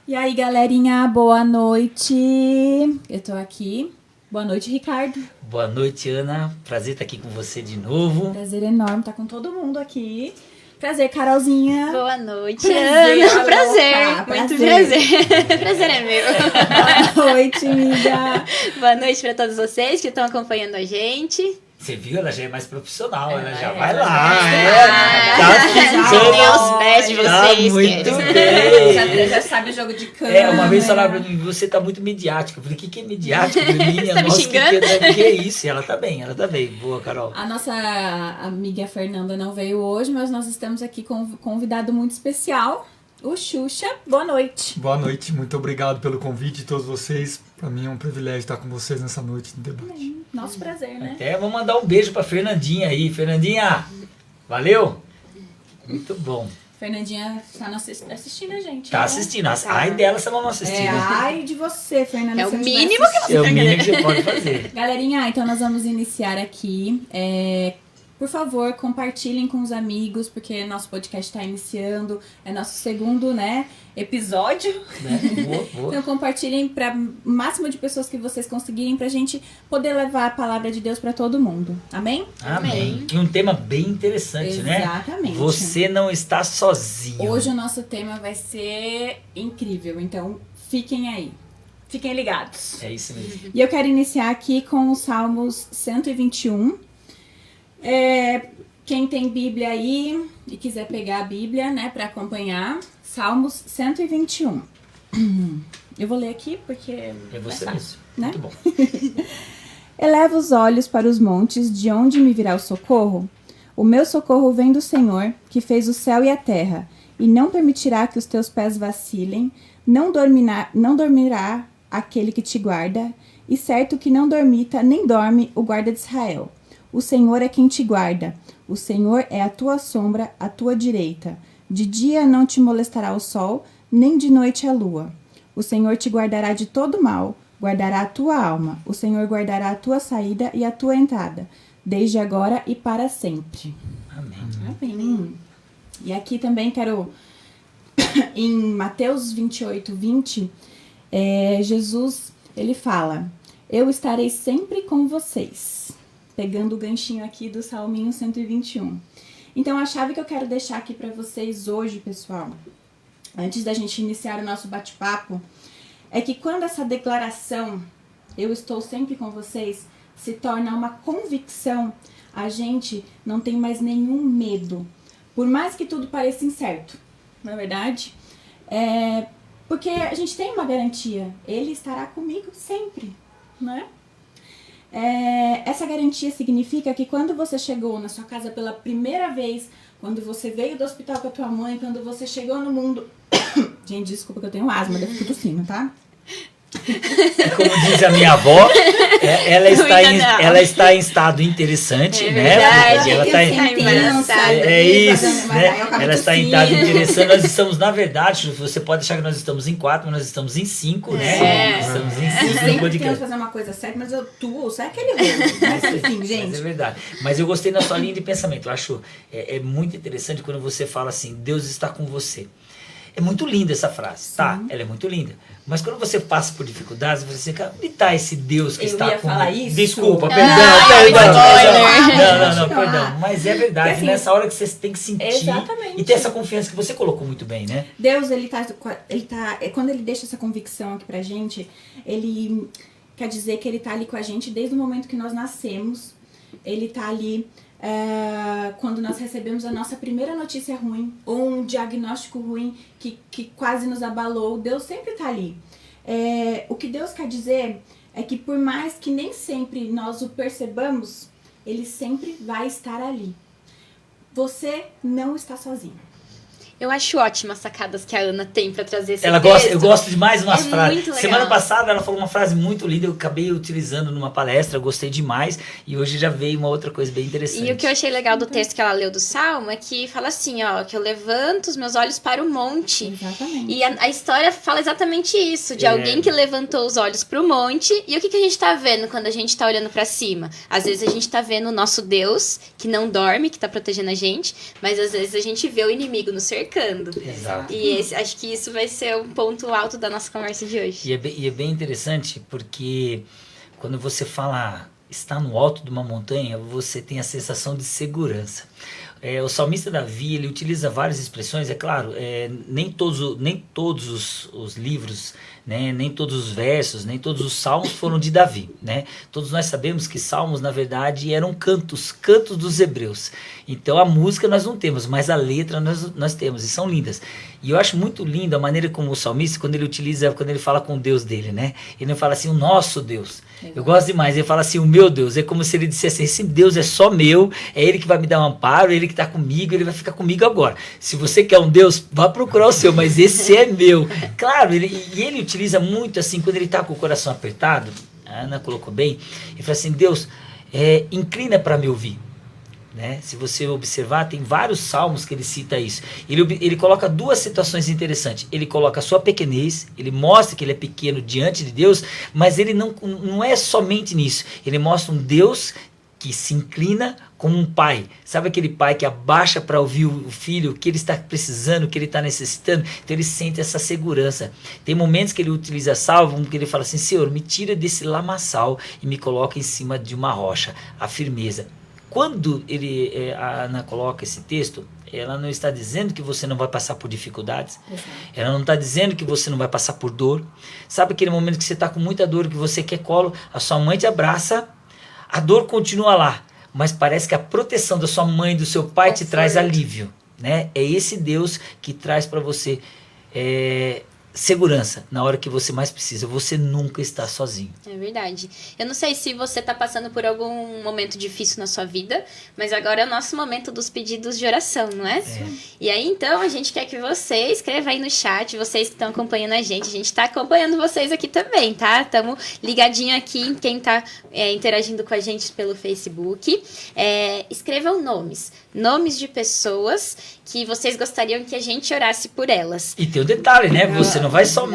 E aí, galerinha, boa noite. Eu tô aqui. Boa noite, Ricardo. Boa noite, Ana. Prazer estar aqui com você de novo. Prazer enorme estar com todo mundo aqui. Prazer, Carolzinha. Boa noite, Prazer, Ana. Prazer. louca. Muito prazer. Prazer é meu. Boa noite, amiga. Boa noite para todos vocês que estão acompanhando a gente. Você viu? Ela já é mais profissional, ela já é, vai ela lá. já ficando. tem aos pés de Tá vocês. muito queridos. bem. Já sabe o jogo de câmera. Uma vez falaram pra mim, você tá muito midiática. Eu falei, o que é midiática? Eu falei, minha Tá me nossa, xingando? que é isso? E ela tá bem. Boa, Carol. A nossa amiga Fernanda não veio hoje, mas nós estamos aqui com um convidado muito especial, o Xuxa. Boa noite. Boa noite, muito obrigado pelo convite de todos vocês. Para mim é um privilégio estar com vocês nessa noite de debate. Nosso prazer, né? Até vou mandar um beijo pra Fernandinha aí. Fernandinha, valeu? Muito bom. Fernandinha tá assistindo a gente. Tá né? assistindo. Ai dela se ela não assistir. É, né? ai de você, Fernanda. É se o eu mínimo tivesse que você É o tá mínimo querendo. que você pode fazer. Galerinha, então nós vamos iniciar aqui. Por favor, compartilhem com os amigos, porque nosso podcast está iniciando. É nosso segundo, episódio. Né? Boa. Então compartilhem para o máximo de pessoas que vocês conseguirem, pra gente poder levar a palavra de Deus para todo mundo. Amém? Amém. E um tema bem interessante, né? Exatamente. Você não está sozinho. Hoje o nosso tema vai ser incrível, então fiquem aí. Fiquem ligados. É isso mesmo. E eu quero iniciar aqui com os Salmos 121. Quem tem Bíblia aí e quiser pegar a Bíblia, para acompanhar, Salmos 121. Eu vou ler aqui porque É você fácil, mesmo. né? Muito bom. Eleva os olhos para os montes, de onde me virá o socorro? O meu socorro vem do Senhor, que fez o céu e a terra, e não permitirá que os teus pés vacilem, não dormirá aquele que te guarda, e certo que não dormita nem dorme o guarda de Israel. O Senhor é quem te guarda, o Senhor é a tua sombra, à tua direita. De dia não te molestará o sol, nem de noite a lua. O Senhor te guardará de todo mal, guardará a tua alma. O Senhor guardará a tua saída e a tua entrada, desde agora e para sempre. Amém. Amém. E aqui também quero, em Mateus 28:20, Jesus, ele fala, eu estarei sempre com vocês. Pegando o ganchinho aqui do Salminho 121. Então, a chave que eu quero deixar aqui para vocês hoje, pessoal, antes da gente iniciar o nosso bate-papo, é que quando essa declaração, eu estou sempre com vocês, se torna uma convicção, a gente não tem mais nenhum medo. Por mais que tudo pareça incerto, não é verdade? Porque a gente tem uma garantia, ele estará comigo sempre, não é? Essa garantia significa que quando você chegou na sua casa pela primeira vez, quando você veio do hospital com a tua mãe, quando você chegou no mundo... Gente, desculpa que eu tenho asma, eu fico tossindo, tá? Como diz a minha avó, ela está em estado interessante, É né? verdade. Porque ela está embaraçada. isso, né? Ela está em estado interessante. Nós estamos, na verdade, você pode achar que nós estamos em 4, mas nós estamos em 5, né? É. Estamos em 5 no Sempre tento podcast. fazer uma coisa certa, mas eu tuço, é aquele erro. Mas enfim, Mas gente. é verdade. Mas eu gostei da sua linha de pensamento. Eu acho muito interessante quando você fala assim, Deus está com você. É muito linda essa frase, tá? Ela é muito linda. Mas quando você passa por dificuldades, você fica, onde está esse Deus que Eu está ia comigo? falar isso. Desculpa, Ah, perdão. Não, perdão. Mas é verdade, Assim, nessa hora que você tem que sentir exatamente. e ter essa confiança que você colocou muito bem, né? Deus, quando ele deixa essa convicção aqui pra gente, ele quer dizer que ele tá ali com a gente desde o momento que nós nascemos. Ele tá ali quando nós recebemos a nossa primeira notícia ruim, ou um diagnóstico ruim que quase nos abalou. Deus sempre tá ali. O que Deus quer dizer é que por mais que nem sempre nós o percebamos, ele sempre vai estar ali. Você não está sozinho. Eu acho ótimas as sacadas que a Ana tem pra trazer esse Eu texto. gosto demais de umas É frases. muito legal. Semana passada ela falou uma frase muito linda, eu acabei utilizando numa palestra, eu gostei demais, e hoje já veio uma outra coisa bem interessante. E o que eu achei legal do texto que ela leu do Salmo é que fala assim, ó, que eu levanto os meus olhos para o monte. Exatamente. E a história fala exatamente isso, de alguém que levantou os olhos pro monte. E o que a gente tá vendo quando a gente tá olhando pra cima? Às vezes a gente tá vendo o nosso Deus, que não dorme, que tá protegendo a gente, mas às vezes a gente vê o inimigo nos cercando. cercando. Exato. E acho que isso vai ser um ponto alto da nossa conversa de hoje. E é bem interessante porque quando você fala estar no alto de uma montanha, você tem a sensação de segurança. O salmista Davi, ele utiliza várias expressões, é claro, nem todos os livros, né, nem todos os versos, nem todos os salmos foram de Davi, né? Todos nós sabemos que salmos, na verdade, eram cantos dos hebreus. Então a música nós não temos, mas a letra nós temos, e são lindas. E eu acho muito lindo a maneira como o salmista, quando ele fala com o Deus dele, né? Ele não fala assim, o nosso Deus. Eu gosto demais, ele fala assim, o meu Deus. É como se ele dissesse, esse Deus é só meu, é ele que vai me dar um amparo, é ele que está comigo, ele vai ficar comigo agora. Se você quer um Deus, vá procurar o seu, mas esse é meu. Claro, ele utiliza muito assim, quando ele está com o coração apertado, a Ana colocou bem, ele fala assim, Deus, inclina para me ouvir. Né? Se você observar, tem vários salmos que ele cita isso. Ele coloca duas situações interessantes. Ele coloca a sua pequenez, ele mostra que ele é pequeno diante de Deus, mas ele não é somente nisso. Ele mostra um Deus que se inclina como um pai. Sabe aquele pai que abaixa para ouvir o filho, o que ele está precisando, o que ele está necessitando? Então ele sente essa segurança. Tem momentos que ele utiliza salmo, que ele fala assim, Senhor, me tira desse lamaçal e me coloca em cima de uma rocha, a firmeza. Quando a Ana coloca esse texto, ela não está dizendo que você não vai passar por dificuldades. Ela não está dizendo que você não vai passar por dor. Sabe aquele momento que você está com muita dor, que você quer colo, a sua mãe te abraça, a dor continua lá, mas parece que a proteção da sua mãe, do seu pai te traz alívio. Né? É esse Deus que traz para você segurança na hora que você mais precisa. Você nunca está sozinho. É verdade. Eu não sei se você está passando por algum momento difícil na sua vida, mas agora é o nosso momento dos pedidos de oração, não é? E aí, então, a gente quer que você escreva aí no chat, vocês que estão acompanhando a gente está acompanhando vocês aqui também, tá? Estamos ligadinho aqui em quem está interagindo com a gente pelo Facebook. Escrevam nomes de pessoas que vocês gostariam que a gente orasse por elas. E tem um detalhe, né? Você não vai só...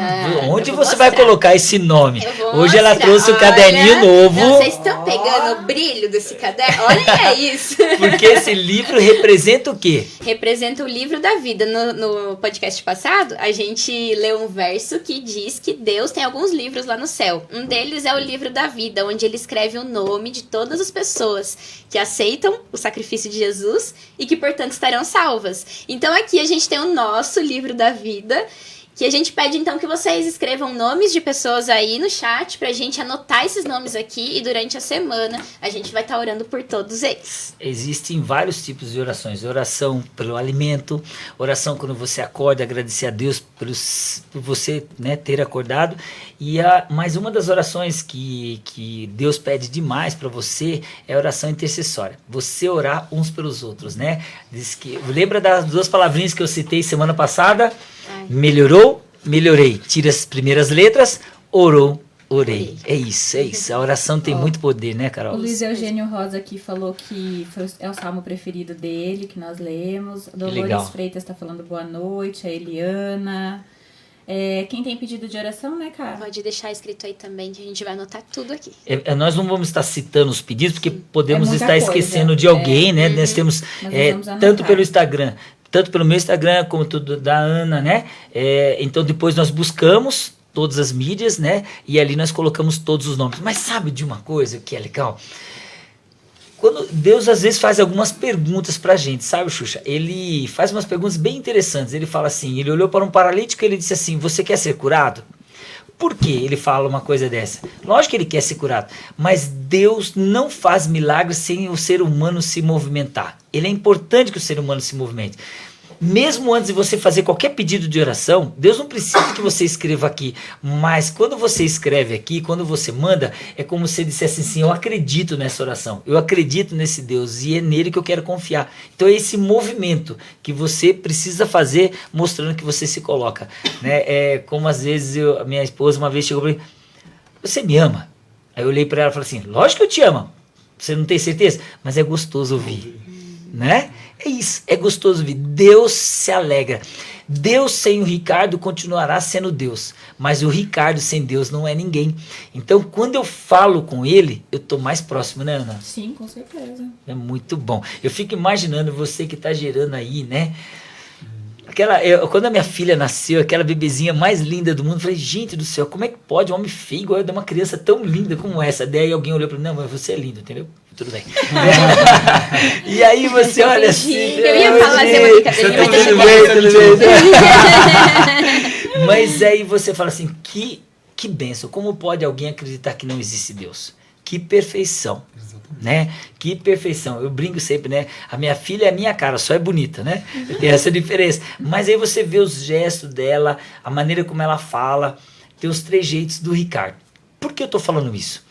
Onde você vai colocar esse nome? Hoje ela trouxe um caderninho novo. Vocês estão pegando o brilho desse caderno? Olha isso! Porque esse livro representa o quê? Representa o livro da vida. No podcast passado, a gente leu um verso que diz que Deus tem alguns livros lá no céu. Um deles é o livro da vida, onde ele escreve o nome de todas as pessoas que aceitam o sacrifício de Jesus e que, portanto, estarão salvas. Então, aqui a gente tem o nosso livro da vida, que a gente pede, então, que vocês escrevam nomes de pessoas aí no chat pra gente anotar esses nomes aqui e durante a semana a gente vai estar orando por todos eles. Existem vários tipos de orações. Oração pelo alimento, oração quando você acorda, agradecer a Deus por você, né, ter acordado. E mais uma das orações que Deus pede demais para você é a oração intercessória. Você orar uns pelos outros, né? Lembra das duas palavrinhas que eu citei semana passada? Melhorou, melhorei. Tira as primeiras letras, orou, orei. É isso. A oração tem muito poder, né, Carol? O Luiz Eugênio Rosa aqui falou que é o salmo preferido dele, que nós lemos. Dolores Freitas está falando boa noite. A Eliana. Quem tem pedido de oração, né, cara? Pode deixar escrito aí também, que a gente vai anotar tudo aqui. Nós não vamos estar citando os pedidos, porque podemos estar esquecendo de alguém, né? Nós temos, tanto pelo Instagram, tanto pelo meu Instagram, como tudo da Ana, né? Então, depois nós buscamos todas as mídias, né? E ali nós colocamos todos os nomes. Mas sabe de uma coisa que é legal? Quando Deus às vezes faz algumas perguntas pra gente, sabe, Xuxa? Ele faz umas perguntas bem interessantes. Ele fala assim, ele olhou para um paralítico e ele disse assim, você quer ser curado? Por que ele fala uma coisa dessa? Lógico que ele quer ser curado, mas Deus não faz milagres sem o ser humano se movimentar. Ele é importante que o ser humano se movimente. Mesmo antes de você fazer qualquer pedido de oração, Deus não precisa que você escreva aqui, mas quando você escreve aqui, quando você manda, é como se dissesse assim, eu acredito nessa oração, eu acredito nesse Deus e é nele que eu quero confiar. Então é esse movimento que você precisa fazer, mostrando que você se coloca, né? Como às vezes minha esposa uma vez chegou para mim, você me ama? Aí eu olhei para ela e falei assim, lógico que eu te amo, você não tem certeza? Mas é gostoso ouvir, né? É isso, é gostoso ouvir. Deus se alegra. Deus sem o Ricardo continuará sendo Deus, mas o Ricardo sem Deus não é ninguém. Então, quando eu falo com ele, eu estou mais próximo, né, Ana? Sim, com certeza. É muito bom. Eu fico imaginando você que está gerando aí, né? Quando a minha filha nasceu, aquela bebezinha mais linda do mundo, eu falei, gente do céu, como é que pode um homem feio igual eu dar uma criança tão linda como essa? Daí alguém olhou pra mim, não, mas você é lindo, entendeu? Tudo bem. E aí você olha assim... Eu ia fazer uma brincadeira. Tudo bem. Mas aí você fala assim, que bênção, como pode alguém acreditar que não existe Deus? Que perfeição, né? Que perfeição. Eu brinco sempre, né? A minha filha é a minha cara, só é bonita, né? Tem essa diferença. Mas aí você vê os gestos dela, a maneira como ela fala, tem os trejeitos do Ricardo. Por que eu tô falando isso?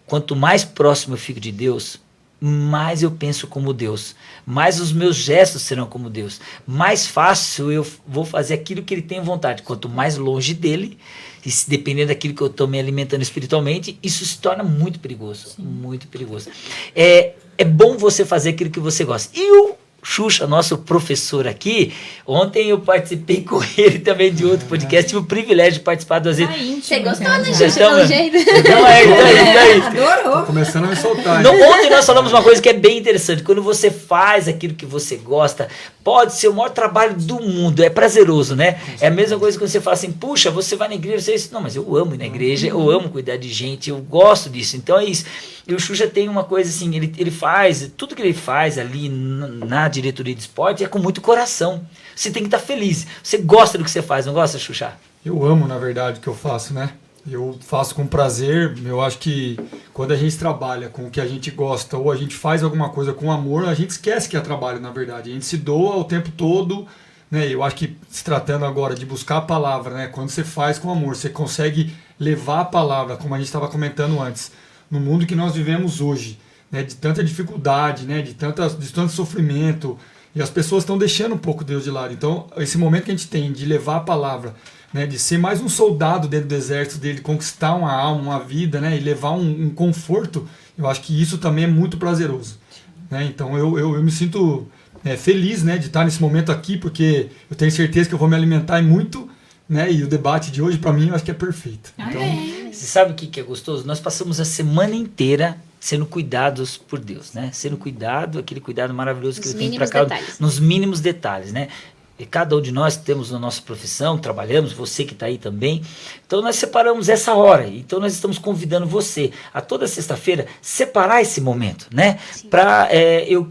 Quanto mais próximo eu fico de Deus, mais eu penso como Deus, mais os meus gestos serão como Deus, mais fácil eu vou fazer aquilo que Ele tem vontade. Quanto mais longe dele, e dependendo daquilo que eu estou me alimentando espiritualmente, isso se torna muito perigoso. Sim. Muito perigoso. É bom você fazer aquilo que você gosta. E o Xuxa, nosso professor aqui, ontem eu participei com ele também de outro podcast, tive o privilégio de participar duas vezes. Você gostou, né, Xuxa, pelo jeito? Não, daí. Adorou. Tô começando a me soltar. Não, ontem nós falamos uma coisa que é bem interessante. Quando você faz aquilo que você gosta, pode ser o maior trabalho do mundo, é prazeroso, né? É a mesma coisa que você fala assim, puxa, você vai na igreja, você diz, não, mas eu amo ir na igreja, eu amo cuidar de gente, eu gosto disso. Então é isso. E o Xuxa tem uma coisa assim, ele faz, tudo que ele faz ali na diretoria de esporte é com muito coração. Você tem que estar feliz. Você gosta do que você faz, não gosta, Xuxa? Eu amo, na verdade, o que eu faço, né? Eu faço com prazer. Eu acho que quando a gente trabalha com o que a gente gosta ou a gente faz alguma coisa com amor, a gente esquece que é trabalho, na verdade. A gente se doa o tempo todo, né? Eu acho que se tratando agora de buscar a palavra, né? Quando você faz com amor, você consegue levar a palavra, como a gente estava comentando antes, no mundo que nós vivemos hoje, né? De tanta dificuldade, né? De tanto sofrimento, e as pessoas estão deixando um pouco Deus de lado. Então, esse momento que a gente tem de levar a palavra, né, de ser mais um soldado dentro do exército dele, conquistar uma alma, uma vida, né, e levar um conforto, eu acho que isso também é muito prazeroso, né? Então eu me sinto feliz, né, de estar nesse momento aqui, porque eu tenho certeza que eu vou me alimentar muito, né, e o debate de hoje para mim eu acho que é perfeito. Então, você sabe o que é gostoso? Nós passamos a semana inteira sendo cuidados por Deus, né? Sendo cuidado, aquele cuidado maravilhoso que Ele tem para cada nos mínimos detalhes, né? E cada um de nós temos a nossa profissão, trabalhamos, você que está aí também. Então nós separamos essa hora. Então nós estamos convidando você a toda sexta-feira separar esse momento, né?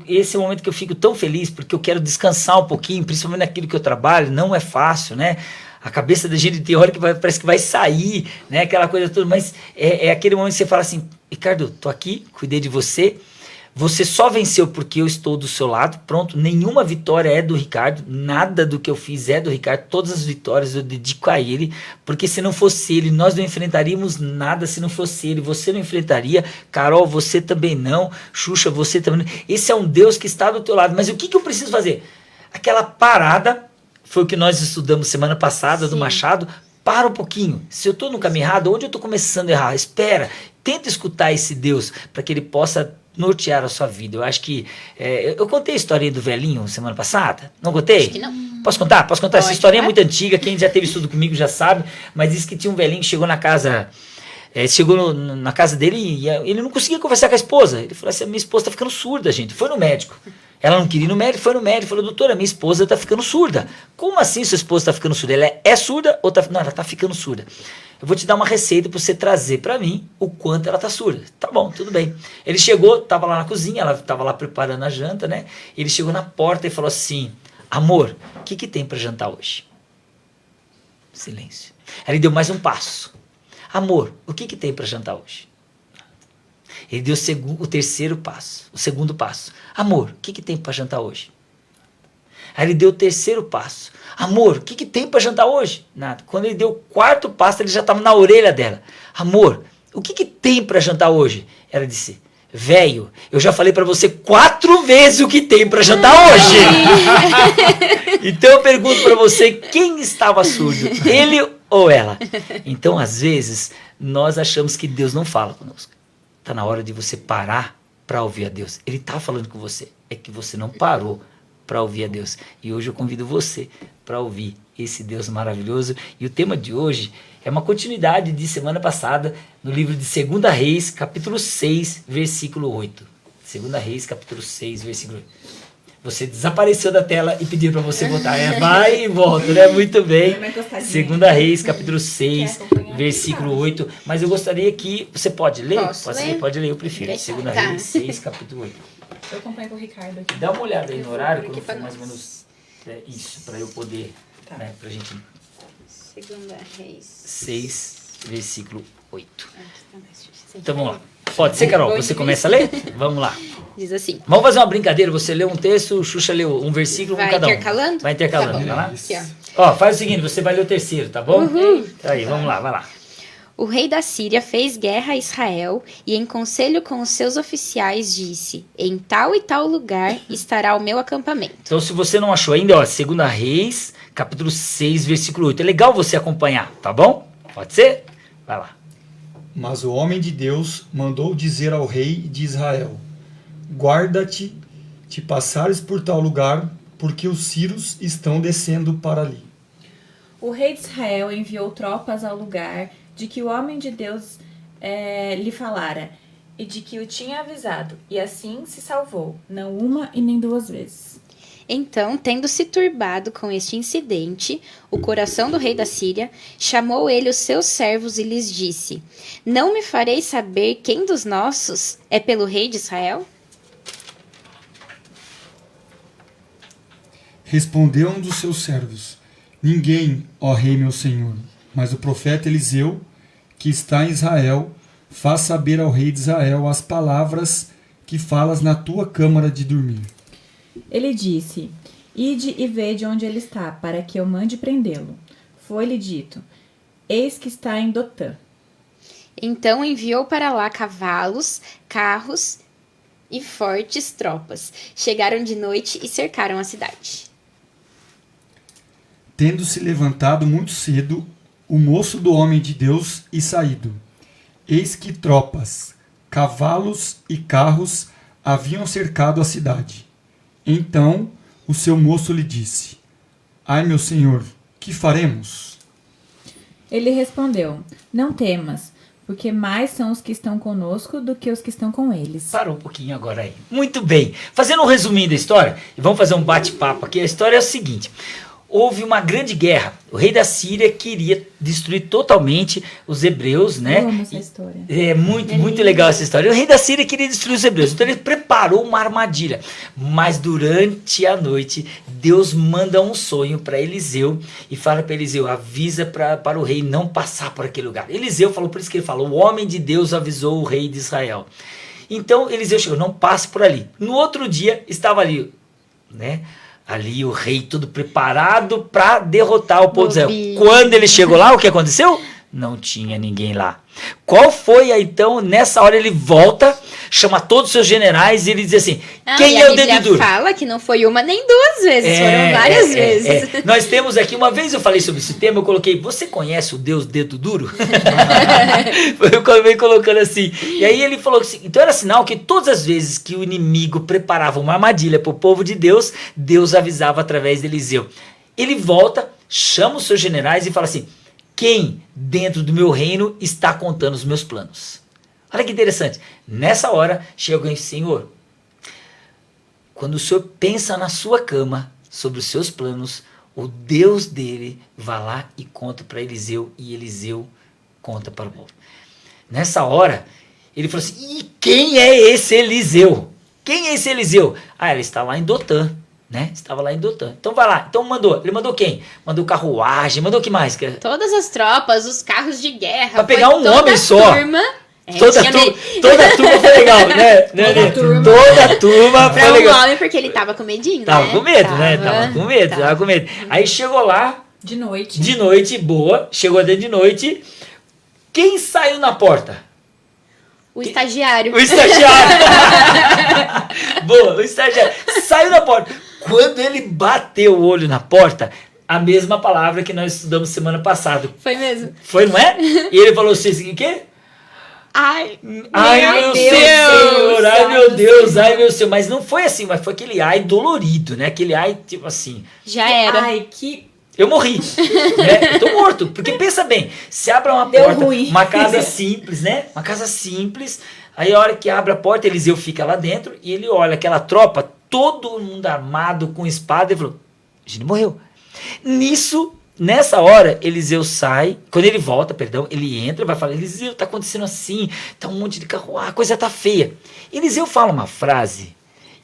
Esse é o momento que eu fico tão feliz, porque eu quero descansar um pouquinho, principalmente naquilo que eu trabalho, não é fácil, né? A cabeça da gente tem hora que parece que vai sair, né? Aquela coisa toda, mas é aquele momento que você fala assim, Ricardo, tô aqui, cuidei de você. Você só venceu porque eu estou do seu lado, pronto, nenhuma vitória é do Ricardo, nada do que eu fiz é do Ricardo, todas as vitórias eu dedico a ele, porque se não fosse ele, nós não enfrentaríamos nada, se não fosse ele, você não enfrentaria, Carol, você também não, Xuxa, você também não. Esse é um Deus que está do teu lado, mas o que eu preciso fazer? Aquela parada, foi o que nós estudamos semana passada, do Machado, para um pouquinho, se eu estou no caminho errado, onde eu estou começando a errar? Espera, tenta escutar esse Deus, para que ele possa nortear a sua vida. Eu acho que... eu contei a historinha do velhinho semana passada? Não contei? Acho que não. Posso contar? Posso contar? Essa historinha é muito antiga, quem já teve estudo comigo já sabe, mas disse que tinha um velhinho que chegou na casa... chegou na casa dele e ele não conseguia conversar com a esposa. Ele falou assim, minha esposa está ficando surda, gente. Foi no médico. Ela não queria ir no médico, foi no médico. Falou, doutora, minha esposa está ficando surda. Como assim sua esposa está ficando surda? Ela é surda ou tá... Não, ela está ficando surda. Eu vou te dar uma receita para você trazer para mim o quanto ela está surda. Tá bom, tudo bem. Ele chegou, estava lá na cozinha, ela estava lá preparando a janta, né? Ele chegou na porta e falou assim, amor, o que tem para jantar hoje? Silêncio. Aí ele deu mais um passo. Amor, o que tem para jantar hoje? Ele deu o terceiro passo, o segundo passo. Amor, o que tem para jantar hoje? Aí ele deu o terceiro passo. Amor, o que tem para jantar hoje? Nada. Quando ele deu o quarto passo, ele já estava na orelha dela. Amor, o que tem para jantar hoje? Ela disse, velho, eu já falei para você 4 vezes o que tem para jantar hoje. Então eu pergunto para você, quem estava surdo? Ele ou ela? Então, às vezes, nós achamos que Deus não fala conosco. Está na hora de você parar para ouvir a Deus. Ele está falando com você. É que você não parou para ouvir a Deus. E hoje eu convido você para ouvir esse Deus maravilhoso. E o tema de hoje é uma continuidade de semana passada no livro de 2 Reis, capítulo 6, versículo 8. 2 Reis, capítulo 6, versículo 8. Você desapareceu da tela e pediu para você voltar. Vai e volta, né? Muito bem. Segunda Reis, capítulo 6, versículo 8. Mas eu gostaria que... Você pode ler? Posso ler? Pode ler, eu prefiro. Segunda Reis 6, capítulo 8. Eu acompanho com o Ricardo aqui. Dá uma olhada aí no horário, quando pra for mais ou nós. menos isso, para eu poder... Tá. Né, pra gente... Segunda Reis. 6, versículo 8. Então Então vamos lá. Pode ser, Carol? Você começa a ler? Vamos lá. Diz assim. Vamos fazer uma brincadeira. Você lê um texto, o Xuxa leu um versículo, Vai um cada um. intercalando? Vai intercalando. Tá bom. Vai lá? Aqui, Ó, faz o seguinte, você vai ler o terceiro, tá bom? Aí, vamos lá, vai lá. O rei da Síria fez guerra a Israel e, em conselho com os seus oficiais, disse: em tal e tal lugar estará o meu acampamento. Então, se você não achou ainda, ó, 2 Reis, capítulo 6, versículo 8. É legal você acompanhar, tá bom? Pode ser? Vai lá. Mas o homem de Deus mandou dizer ao rei de Israel: guarda-te de passares por tal lugar, porque os sírios estão descendo para ali. O rei de Israel enviou tropas ao lugar de que o homem de Deus lhe falara, e de que o tinha avisado, e assim se salvou, não uma e nem duas vezes. Então, tendo se turbado com este incidente, o coração do rei da Síria, chamou ele os seus servos e lhes disse: não me fareis saber quem dos nossos é pelo rei de Israel? Respondeu um dos seus servos: ninguém, ó rei meu senhor, mas o profeta Eliseu, que está em Israel, faz saber ao rei de Israel as palavras que falas na tua câmara de dormir. Ele disse: ide e vede onde ele está, para que eu mande prendê-lo. Foi-lhe dito: eis que está em Dotã. Então enviou para lá cavalos, carros e fortes tropas. Chegaram de noite e cercaram a cidade. Tendo-se levantado muito cedo, o moço do homem de Deus e saído, eis que tropas, cavalos e carros haviam cercado a cidade. Então o seu moço lhe disse: ai, meu senhor, que faremos? Ele respondeu: não temas, porque mais são os que estão conosco do que os que estão com eles. Parou um pouquinho agora aí. Muito bem. Fazendo um resuminho da história, e vamos fazer um bate-papo aqui. A história é a seguinte. Houve uma grande guerra. O rei da Síria queria destruir totalmente os hebreus, né? Eu amo essa história. É muito legal essa história. O rei da Síria queria destruir os hebreus. Então ele preparou uma armadilha. Mas durante a noite, Deus manda um sonho para Eliseu e fala para Eliseu: avisa para o rei não passar por aquele lugar. Eliseu falou, por isso que ele falou: o homem de Deus avisou o rei de Israel. Então Eliseu chegou: não passe por ali. No outro dia, estava ali, né? Ali o rei todo preparado para derrotar o povo de Israel. Quando ele chegou lá, o que aconteceu? Não tinha ninguém lá. Qual foi aí, então? Nessa hora ele volta, chama todos os seus generais e ele diz assim: quem é o dedo duro? Fala que não foi uma nem duas vezes, foram várias vezes. Nós temos aqui, uma vez eu falei sobre esse tema, eu coloquei: você conhece o Deus dedo duro? Eu acabei colocando assim. E aí ele falou assim, então era sinal que todas as vezes que o inimigo preparava uma armadilha para o povo de Deus, Deus avisava através de Eliseu. Ele volta, chama os seus generais e fala assim: quem dentro do meu reino está contando os meus planos? Olha que interessante. Nessa hora, chega alguém: Senhor, quando o Senhor pensa na sua cama sobre os seus planos, o Deus dele vai lá e conta para Eliseu, e Eliseu conta para o povo. Nessa hora, ele falou assim: e quem é esse Eliseu? Quem é esse Eliseu? Ah, ele está lá em Dotã. Né? Estava lá em Dotã. Então vai lá. Então mandou. Ele mandou quem? Mandou carruagem. Mandou o que mais? Todas as tropas, os carros de guerra. Pra pegar um homem só. Toda a turma foi legal, né? Toda a turma foi legal. Pra um homem, porque ele tava com medinho, tava com medo, né? Tava com medo. Aí chegou lá. De noite. De noite, boa. Chegou dentro de noite. Quem saiu na porta? O estagiário. O estagiário. Boa, o estagiário. Saiu da porta. Quando ele bateu o olho na porta, a mesma palavra que nós estudamos semana passada. Foi mesmo. Foi, não é? E ele falou assim: o quê? Ai, meu Senhor, ai meu Deus, ai meu Senhor. Mas não foi assim, mas foi aquele ai dolorido, né? Aquele ai, tipo assim. Já era. Ai, que... Eu morri, né? Eu tô morto. Porque pensa bem, se abre uma porta, uma casa simples, né? Uma casa simples. Aí a hora que abre a porta, Eliseu fica lá dentro e ele olha aquela tropa todo mundo armado com espada. Ele falou, a gente morreu. Nessa hora, Eliseu sai, quando ele volta, ele entra e vai falar, Eliseu, tá acontecendo assim, tá um monte de carro, a coisa tá feia. Eliseu fala uma frase,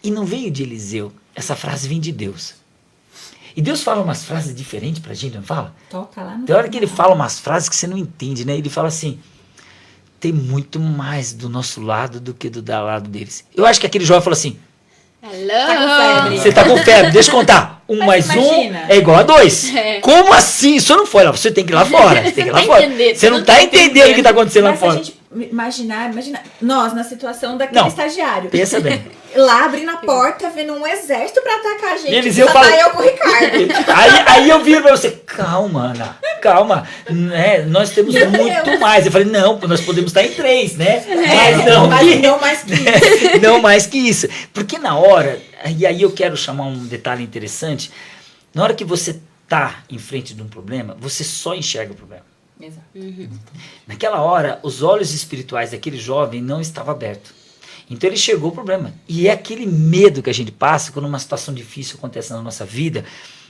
e não veio de Eliseu, essa frase vem de Deus. E Deus fala umas frases diferentes pra gente, não fala? Toca lá no Tem hora que ele fala umas frases que você não entende, né? Ele fala assim, tem muito mais do nosso lado do que do lado deles. Eu acho que aquele jovem falou assim, Alô? Tá com febre. você tá com febre, deixa eu contar. Mas mais imagina. 1 é igual a 2. É. Como assim? Isso não foi lá. Você tem que ir lá fora. Você tem que ir lá Tá fora. entendendo, Você não tá entendendo o que tá acontecendo lá Mas se a fora. gente imagina nós na situação daquele Não. estagiário. Pensa bem. Lá abrindo a porta, vendo um exército pra atacar a gente. E Eliseu só fala- tá eu com o Ricardo. Aí eu viro pra você, calma, Ana, calma. Nós temos Meu muito Deus. mais. Eu falei, não, nós podemos estar em 3, né? Mas não, Mas não mais que isso. não mais que isso. Porque na hora, e aí eu quero chamar um detalhe interessante, na hora que você tá em frente de um problema, você só enxerga o problema. Exato. Naquela hora, os olhos espirituais daquele jovem não estavam abertos. Então ele chegou ao problema. E é aquele medo que a gente passa quando uma situação difícil acontece na nossa vida,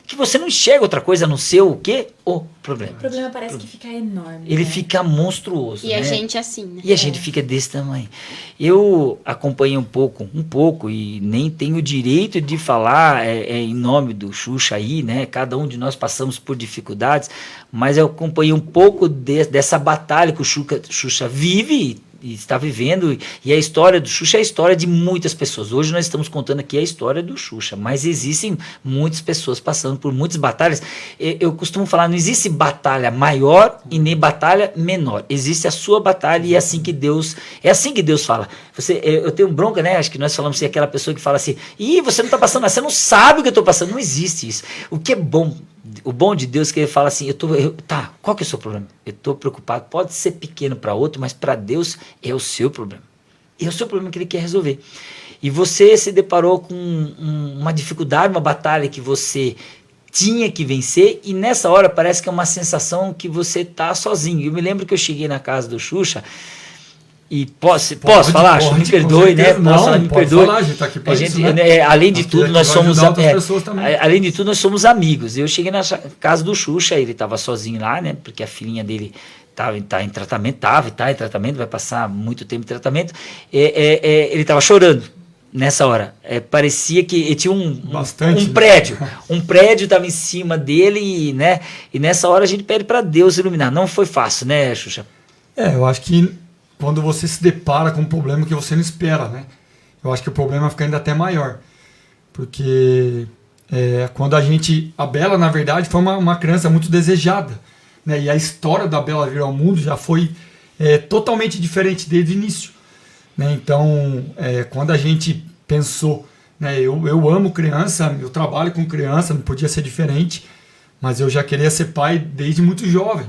que você não enxerga outra coisa a não ser o quê? O problema. O problema parece que fica enorme. Ele né? fica monstruoso. E né? a gente assim, né? E a gente fica desse tamanho. Eu acompanhei um pouco, e nem tenho o direito de falar em nome do Xuxa aí, né? Cada um de nós passamos por dificuldades, mas eu acompanhei um pouco dessa batalha que o Xuxa vive e está vivendo, e a história do Xuxa é a história de muitas pessoas. Hoje nós estamos contando aqui a história do Xuxa, mas existem muitas pessoas passando por muitas batalhas. Eu costumo falar, não existe batalha maior e nem batalha menor. Existe a sua batalha e é assim que Deus fala. Eu tenho bronca, né? Acho que nós falamos assim, aquela pessoa que fala assim, você não está passando nada, você não sabe o que eu estou passando. Não existe isso. O que é bom, o bom de Deus é que ele fala assim, qual que é o seu problema? Eu estou preocupado, pode ser pequeno para outro, mas para Deus é o seu problema. É o seu problema que ele quer resolver. E você se deparou com uma dificuldade, uma batalha que você tinha que vencer, e nessa hora parece que é uma sensação que você está sozinho. Eu me lembro que eu cheguei na casa do Xuxa, e posso falar? Pode, me com perdoe, né? certeza. Posso Não, falar, me pode perdoe. falar, a gente tá aqui pra isso, né? Além de Aqui tudo, nós vai somos ajudar outras pessoas também. além de tudo, nós somos amigos. Eu cheguei na casa do Xuxa, ele estava sozinho lá, né? Porque a filhinha dele tá em tratamento, tá em tratamento, vai passar muito tempo em tratamento. Ele estava chorando nessa hora. Parecia que tinha Bastante, um prédio. Um prédio estava em cima dele, né? E nessa hora a gente pede para Deus iluminar. Não foi fácil, né, Xuxa? Eu acho que quando você se depara com um problema que você não espera, né? Eu acho que o problema fica ainda até maior. Porque quando a Bela, na verdade, foi uma criança muito desejada, né? E a história da Bela vir ao mundo já foi totalmente diferente desde o início, né? Então, quando a gente pensou, né? Eu amo criança, eu trabalho com criança, não podia ser diferente, mas eu já queria ser pai desde muito jovem,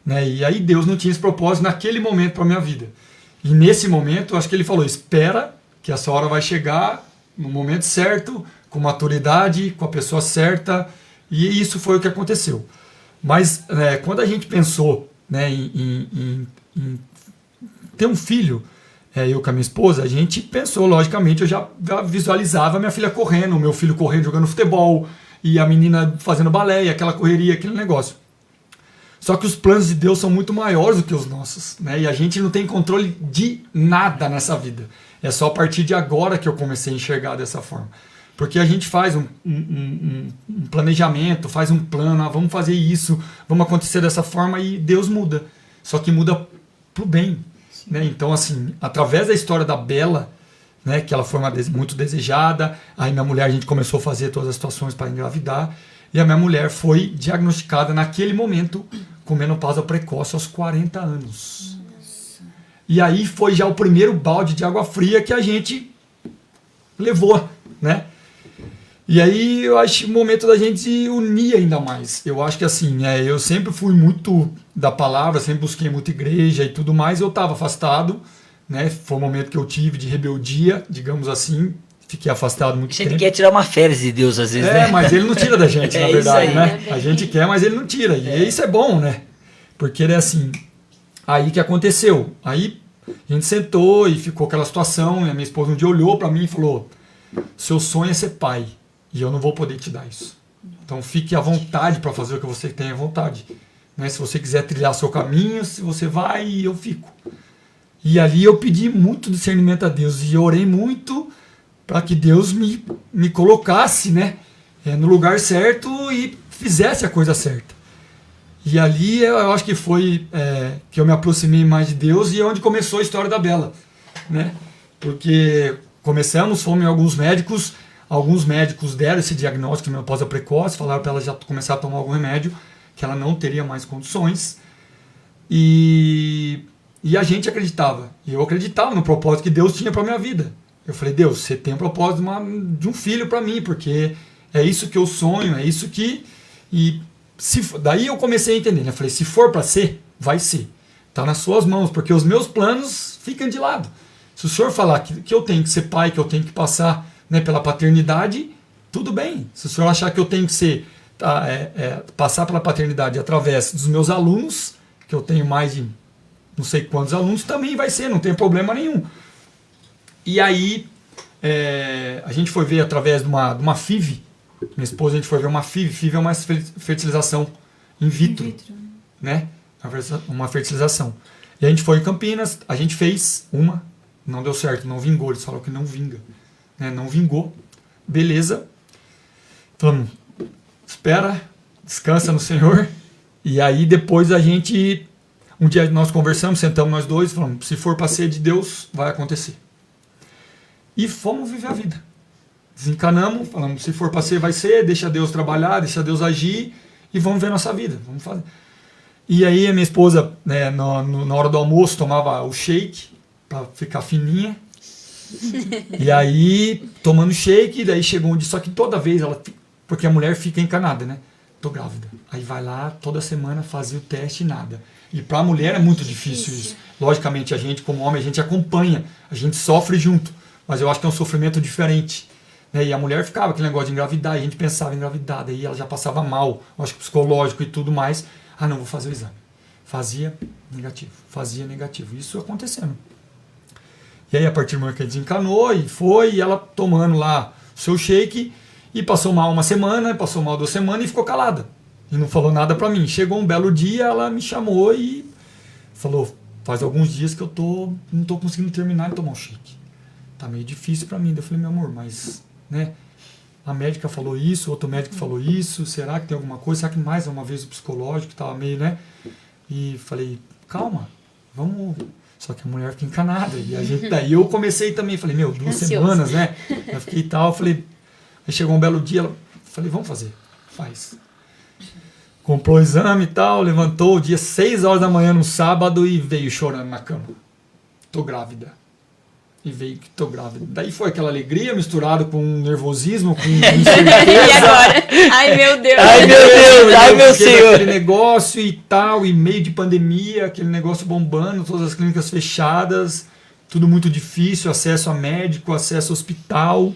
né? E aí Deus não tinha esse propósito naquele momento para minha vida. E nesse momento, eu acho que ele falou, espera que essa hora vai chegar no momento certo, com maturidade, com a pessoa certa, e isso foi o que aconteceu. Mas quando a gente pensou, né, em ter um filho, eu com a minha esposa, a gente pensou, logicamente, eu já visualizava minha filha correndo, o meu filho correndo, jogando futebol, e a menina fazendo balé, e aquela correria, aquele negócio. Só que os planos de Deus são muito maiores do que os nossos, né? E a gente não tem controle de nada nessa vida. É só a partir de agora que eu comecei a enxergar dessa forma. Porque a gente faz um planejamento, faz um plano, vamos fazer isso, vamos acontecer dessa forma, e Deus muda. Só que muda pro bem, né? Então, assim, através da história da Bela, né, que ela foi muito desejada, aí minha mulher, a gente começou a fazer todas as situações para engravidar, e a minha mulher foi diagnosticada naquele momento com menopausa precoce aos 40 anos. Nossa. E aí foi já o primeiro balde de água fria que a gente levou, né? E aí eu acho o momento da gente se unir ainda mais. Eu acho que assim, eu sempre fui muito da palavra, sempre busquei muita igreja e tudo mais, eu estava afastado, né? Foi um momento que eu tive de rebeldia, digamos assim, fiquei afastado muito tempo. A gente quer tirar uma férias de Deus às vezes, né? Mas ele não tira da gente, na verdade, aí, né? A gente quer, mas ele não tira. E isso é bom, né? Porque ele é assim. Aí que aconteceu? Aí a gente sentou e ficou aquela situação, e a minha esposa um dia olhou pra mim e falou, seu sonho é ser pai, e eu não vou poder te dar isso. Então fique à vontade para fazer o que você tem à vontade. Né? Se você quiser trilhar seu caminho, se você vai, eu fico. E ali eu pedi muito discernimento a Deus, e eu orei muito para que Deus me colocasse, né, no lugar certo e fizesse a coisa certa. E ali eu acho que foi que eu me aproximei mais de Deus, e é onde começou a história da Bela, né? Porque fomos em alguns médicos deram esse diagnóstico de menopausa precoce, falaram para ela já começar a tomar algum remédio, que ela não teria mais condições. E a gente acreditava, e eu acreditava no propósito que Deus tinha para minha vida. Eu falei, Deus, você tem um propósito de um filho para mim, porque é isso que eu sonho, é isso que... daí eu comecei a entender, né? Eu falei, se for para ser, vai ser. Está nas suas mãos, porque os meus planos ficam de lado. Se o senhor falar que eu tenho que ser pai, que eu tenho que passar, né, pela paternidade, tudo bem. Se o senhor achar que eu tenho que ser passar pela paternidade através dos meus alunos, que eu tenho mais de não sei quantos alunos, também vai ser, não tem problema nenhum. E aí a gente foi ver através de uma FIV, minha esposa, a gente foi ver uma FIV. FIV é uma fertilização in vitro. Né? Uma fertilização. E a gente foi em Campinas, a gente fez uma, não deu certo, não vingou, eles falaram que não vinga. Né? Não vingou. Beleza. Falamos, espera, descansa no Senhor. E aí depois um dia nós conversamos, sentamos nós dois, falamos, se for para ser de Deus, vai acontecer. E fomos viver a vida. Desencanamos, falamos, se for para ser, vai ser, deixa Deus trabalhar, deixa Deus agir, e vamos ver a nossa vida, vamos fazer. E aí a minha esposa, né, na hora do almoço, tomava o shake, para ficar fininha. E aí, tomando shake, daí chegou um dia, só que toda vez, porque a mulher fica encanada, né? Tô grávida. Aí vai lá, toda semana, fazia o teste e nada. E para a mulher é muito difícil isso. Logicamente, a gente, como homem, a gente acompanha, a gente sofre junto. Mas eu acho que é um sofrimento diferente. Né? E a mulher ficava aquele negócio de engravidar, e a gente pensava em engravidar, daí ela já passava mal, eu acho que psicológico e tudo mais. Ah, não, vou fazer o exame. Fazia negativo. Isso acontecendo. E aí, a partir do momento que ele desencanou, e ela tomando lá o seu shake, e passou mal uma semana, passou mal 2 semanas, e ficou calada. E não falou nada pra mim. Chegou um belo dia, ela me chamou e falou, faz alguns dias que não tô conseguindo terminar de tomar o shake. Tá meio difícil pra mim. Eu falei, meu amor, mas, né, a médica falou isso, outro médico falou isso, será que tem alguma coisa? Será que mais uma vez o psicológico tava meio, né? E falei, calma, vamos... Só que a mulher fica encanada. E daí eu comecei também, falei, 2 semanas, né? Eu fiquei e tal, falei... Aí chegou um belo dia, falei, vamos fazer, faz. Comprou o exame e tal, levantou o dia 6 horas da manhã no sábado e veio chorando na cama. Tô grávida. E veio que tô grávida. Daí foi aquela alegria misturada com nervosismo, com incerteza. E agora? Ai, meu Deus. Ai, meu Deus. Ai, meu Senhor. Aquele negócio e tal, e meio de pandemia, aquele negócio bombando, todas as clínicas fechadas, tudo muito difícil, acesso a médico, acesso a hospital.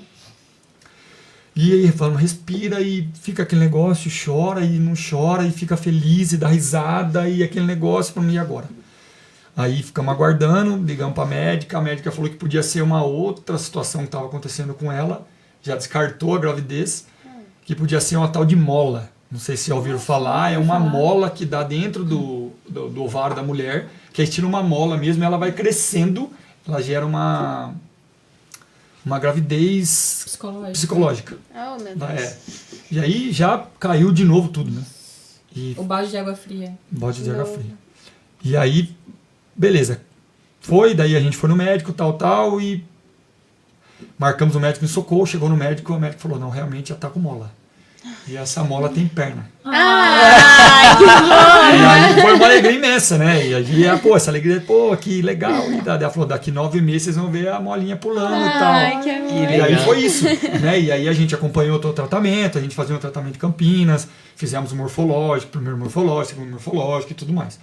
E aí falando, respira e fica aquele negócio, chora e não chora, e fica feliz e dá risada, e aquele negócio para mim, e agora? Aí ficamos aguardando, ligamos para a médica falou que podia ser uma outra situação que estava acontecendo com ela, já descartou a gravidez, que podia ser uma tal de mola. Não sei se já ouviram falar, é uma mola que dá dentro do ovário da mulher, que aí tira uma mola mesmo, ela vai crescendo, ela gera uma gravidez psicológica. Oh, meu Deus. E aí já caiu de novo tudo, né? O balde de água fria. Balde de água fria. E aí, beleza. Daí a gente foi no médico, tal, e marcamos o médico em Socorro, chegou no médico, o médico falou, não, realmente já tá com mola. E essa mola tem perna. Ai, que bom! E aí foi uma alegria imensa, né? E aí, essa alegria, que legal. E ela falou, daqui 9 meses vocês vão ver a molinha pulando e tal. Ai, que amor. E aí foi isso, né? E aí a gente acompanhou todo o tratamento, a gente fazia um tratamento em Campinas, fizemos o morfológico, primeiro morfológico, segundo morfológico e tudo mais.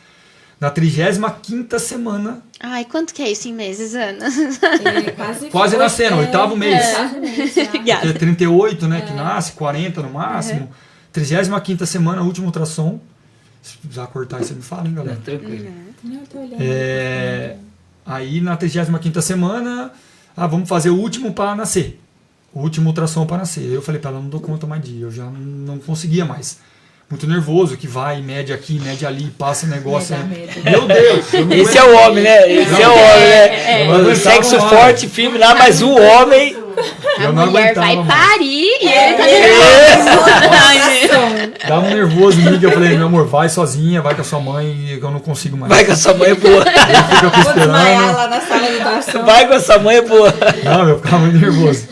Na 35ª semana... Ai, quanto que é isso em meses, Ana? Quase nascendo, 8º mês. Obrigada. É 38, né, que nasce, 40 no máximo. 35ª semana, último ultrassom. Se precisar cortar isso, você me fala, hein, galera? Tranquilo. Não, eu tô olhando. Aí na 35ª semana, vamos fazer o último para nascer. o último ultrassom para nascer. Eu falei para ela, não dou conta mais de ir, eu já não conseguia mais. Muito nervoso, que vai, mede aqui, mede ali, passa negócio. Meu Deus! Esse é o homem, né? Esse é o homem, né? Sexo forte, firme lá, mas o homem... A mulher vai parir e ele tá nervoso. Dava um nervoso em mim, que eu falei, meu amor, vai sozinha, vai com a sua mãe, que eu não consigo mais. Vai com a sua mãe, boa. Ele fica aqui Vou desmaiar esperando. lá na sala de doação. Vai com a sua mãe, boa. Não, eu ficava muito nervoso.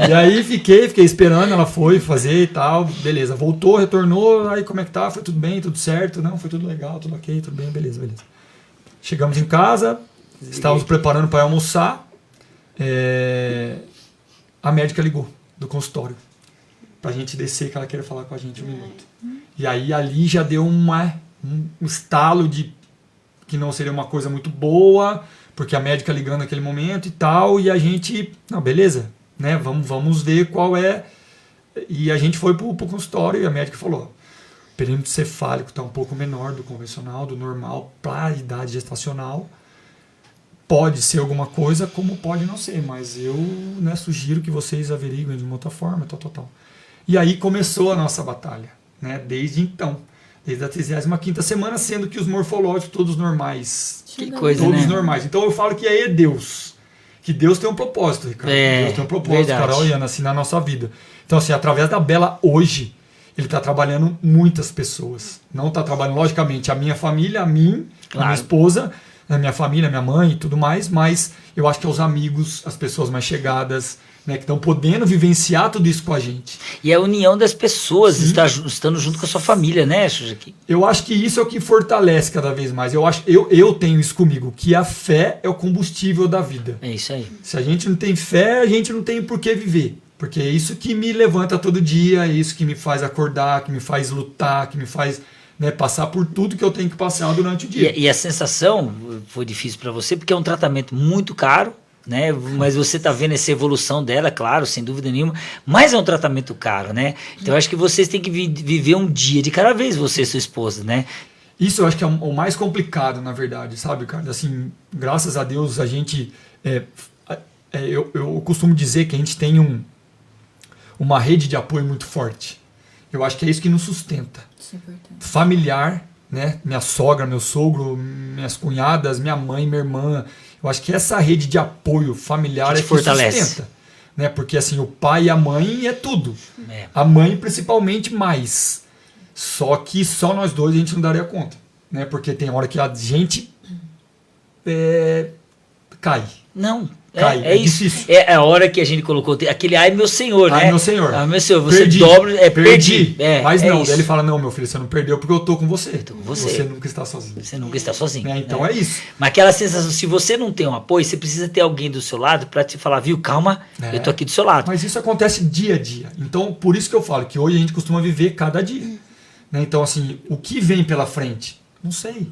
E aí fiquei esperando, ela foi fazer e tal, beleza. Voltou, retornou, aí como é que tá? Foi tudo bem, tudo certo? Não, foi tudo legal, tudo ok, tudo bem, beleza. Chegamos em casa, estávamos preparando para almoçar, a médica ligou do consultório pra gente descer, que ela queria falar com a gente um minuto. E aí ali já deu um estalo de que não seria uma coisa muito boa, porque a médica ligando naquele momento e tal, e a gente, não, beleza, né, vamos ver qual é. E a gente foi pro consultório e a médica falou, o perímetro cefálico está um pouco menor do convencional, do normal, para a idade gestacional. Pode ser alguma coisa, como pode não ser, mas eu, né, sugiro que vocês averiguem de uma outra forma, tal. E aí começou a nossa batalha, né, desde então, desde a 35ª semana, sendo que os morfológicos todos normais. Que coisa, todos né? normais. Então eu falo que aí é Deus. Que Deus tem um propósito, Ricardo. Deus tem um propósito, verdade. Carol e Ana, assim, na nossa vida. Então, assim, através da Bela, hoje, ele está trabalhando muitas pessoas. Não está trabalhando, logicamente, a minha família, a mim, a minha esposa, a minha família, a minha mãe e tudo mais, mas eu acho que é os amigos, as pessoas mais chegadas, né, que estão podendo vivenciar tudo isso com a gente. E a união das pessoas, estando junto com a sua família, né, Sujaki? Eu acho que isso é o que fortalece cada vez mais. Eu tenho isso comigo, que a fé é o combustível da vida. É isso aí. Se a gente não tem fé, a gente não tem por que viver. Porque é isso que me levanta todo dia, é isso que me faz acordar, que me faz lutar, que me faz, né, passar por tudo que eu tenho que passar durante o dia. E a sensação foi difícil para você, porque é um tratamento muito caro, né? Mas você está vendo essa evolução dela, claro, sem dúvida nenhuma, mas é um tratamento caro, né? Então eu acho que vocês têm que viver um dia de cada vez, você e sua esposa, né? Isso eu acho que é o mais complicado, na verdade, sabe, cara? Assim, graças a Deus a gente... eu costumo dizer que a gente tem uma rede de apoio muito forte. Eu acho que é isso que nos sustenta. Isso é importante. Familiar, né? Minha sogra, meu sogro, minhas cunhadas, minha mãe, minha irmã. Eu acho que essa rede de apoio familiar é que fortalece. Sustenta. Né? Porque assim, o pai e a mãe é tudo. É. A mãe principalmente mais. Só que só nós dois a gente não daria conta. Né? Porque tem hora que a gente cai. Não, Cai, é isso. difícil. É a hora que a gente colocou aquele ai meu Senhor, né? Ai, meu Senhor. Ai, meu Senhor, você Perdi. dobra, perdi. Mas não, isso. ele fala, não, meu filho, você não perdeu porque eu tô com você. tô com você. Você nunca está sozinho. Você nunca está sozinho. Né? Então né? é isso. Mas aquela sensação, se você não tem um apoio, você precisa ter alguém do seu lado para te falar, viu, calma, eu tô aqui do seu lado. Mas isso acontece dia a dia. Então, por isso que eu falo que hoje a gente costuma viver cada dia. Né? Então, assim, o que vem pela frente? Não sei.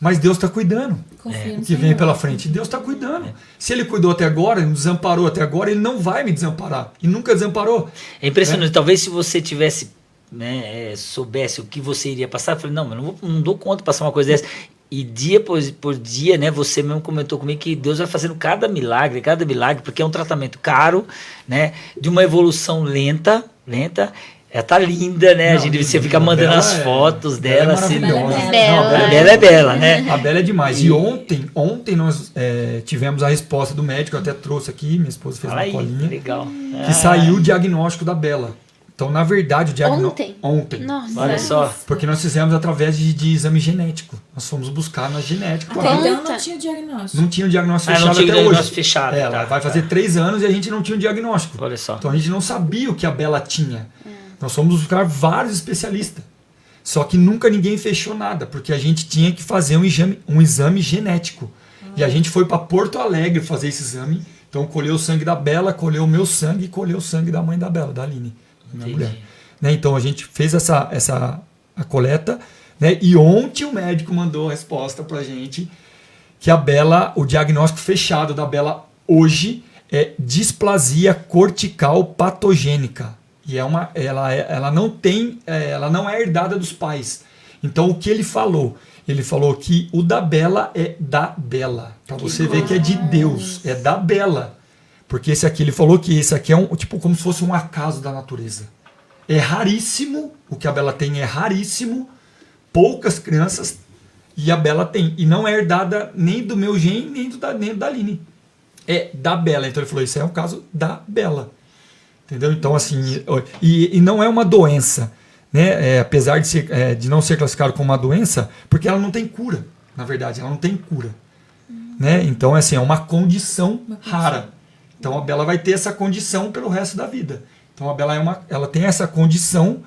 Mas Deus está cuidando. Confia no O que vem Senhor. pela frente, Deus está cuidando. Se Ele cuidou até agora, Ele nos desamparou até agora, Ele não vai me desamparar. E nunca desamparou. É impressionante. Talvez se você tivesse, né, soubesse o que você iria passar, eu falei, não, eu não dou conta de passar uma coisa dessa. E dia por dia, né, você mesmo comentou comigo que Deus vai fazendo cada milagre, porque é um tratamento caro, né, de uma evolução lenta. Ela tá linda, né? Não, Você fica mandando as fotos dela. Assim, A Bela é bela, né? A Bela é demais. E ontem nós tivemos a resposta do médico, eu até trouxe aqui, minha esposa fez uma colinha. Legal. Que saiu o diagnóstico da Bela. Então, na verdade, o diagnóstico... Ontem. Nossa. Olha só. Porque nós fizemos através de exame genético. Nós fomos buscar na genética. Até então não tinha diagnóstico. Não tinha o diagnóstico fechado não tinha até diagnóstico hoje. fechado. Ela vai fazer 3 anos e a gente não tinha o diagnóstico. Olha só. Então a gente não sabia o que a Bela tinha. Nós fomos buscar vários especialistas. Só que nunca ninguém fechou nada, porque a gente tinha que fazer um exame genético. E a gente foi para Porto Alegre fazer esse exame. Então colheu o sangue da Bela, colheu o meu sangue e colheu o sangue da mãe da Bela, da Aline, minha mulher. Né? Então a gente fez a coleta, né? E ontem o médico mandou a resposta pra gente que a Bela, o diagnóstico fechado da Bela hoje é displasia cortical patogênica. E ela não é herdada dos pais. Então o que ele falou? Ele falou que o da Bela é da Bela. Para você ver que é de Deus, é da Bela. Porque esse aqui, ele falou que esse aqui é tipo como se fosse um acaso da natureza. É raríssimo, o que a Bela tem é raríssimo, poucas crianças, e a Bela tem. E não é herdada nem do meu gene, nem do da Aline. É da Bela. Então ele falou, isso é um caso da Bela. Entendeu? Então, assim, e não é uma doença, né? Apesar de não ser classificado como uma doença, porque ela não tem cura, na verdade, ela não tem cura. Né? Então, assim, é uma condição rara. Então a Bela vai ter essa condição pelo resto da vida. Então a Bela ela tem essa condição,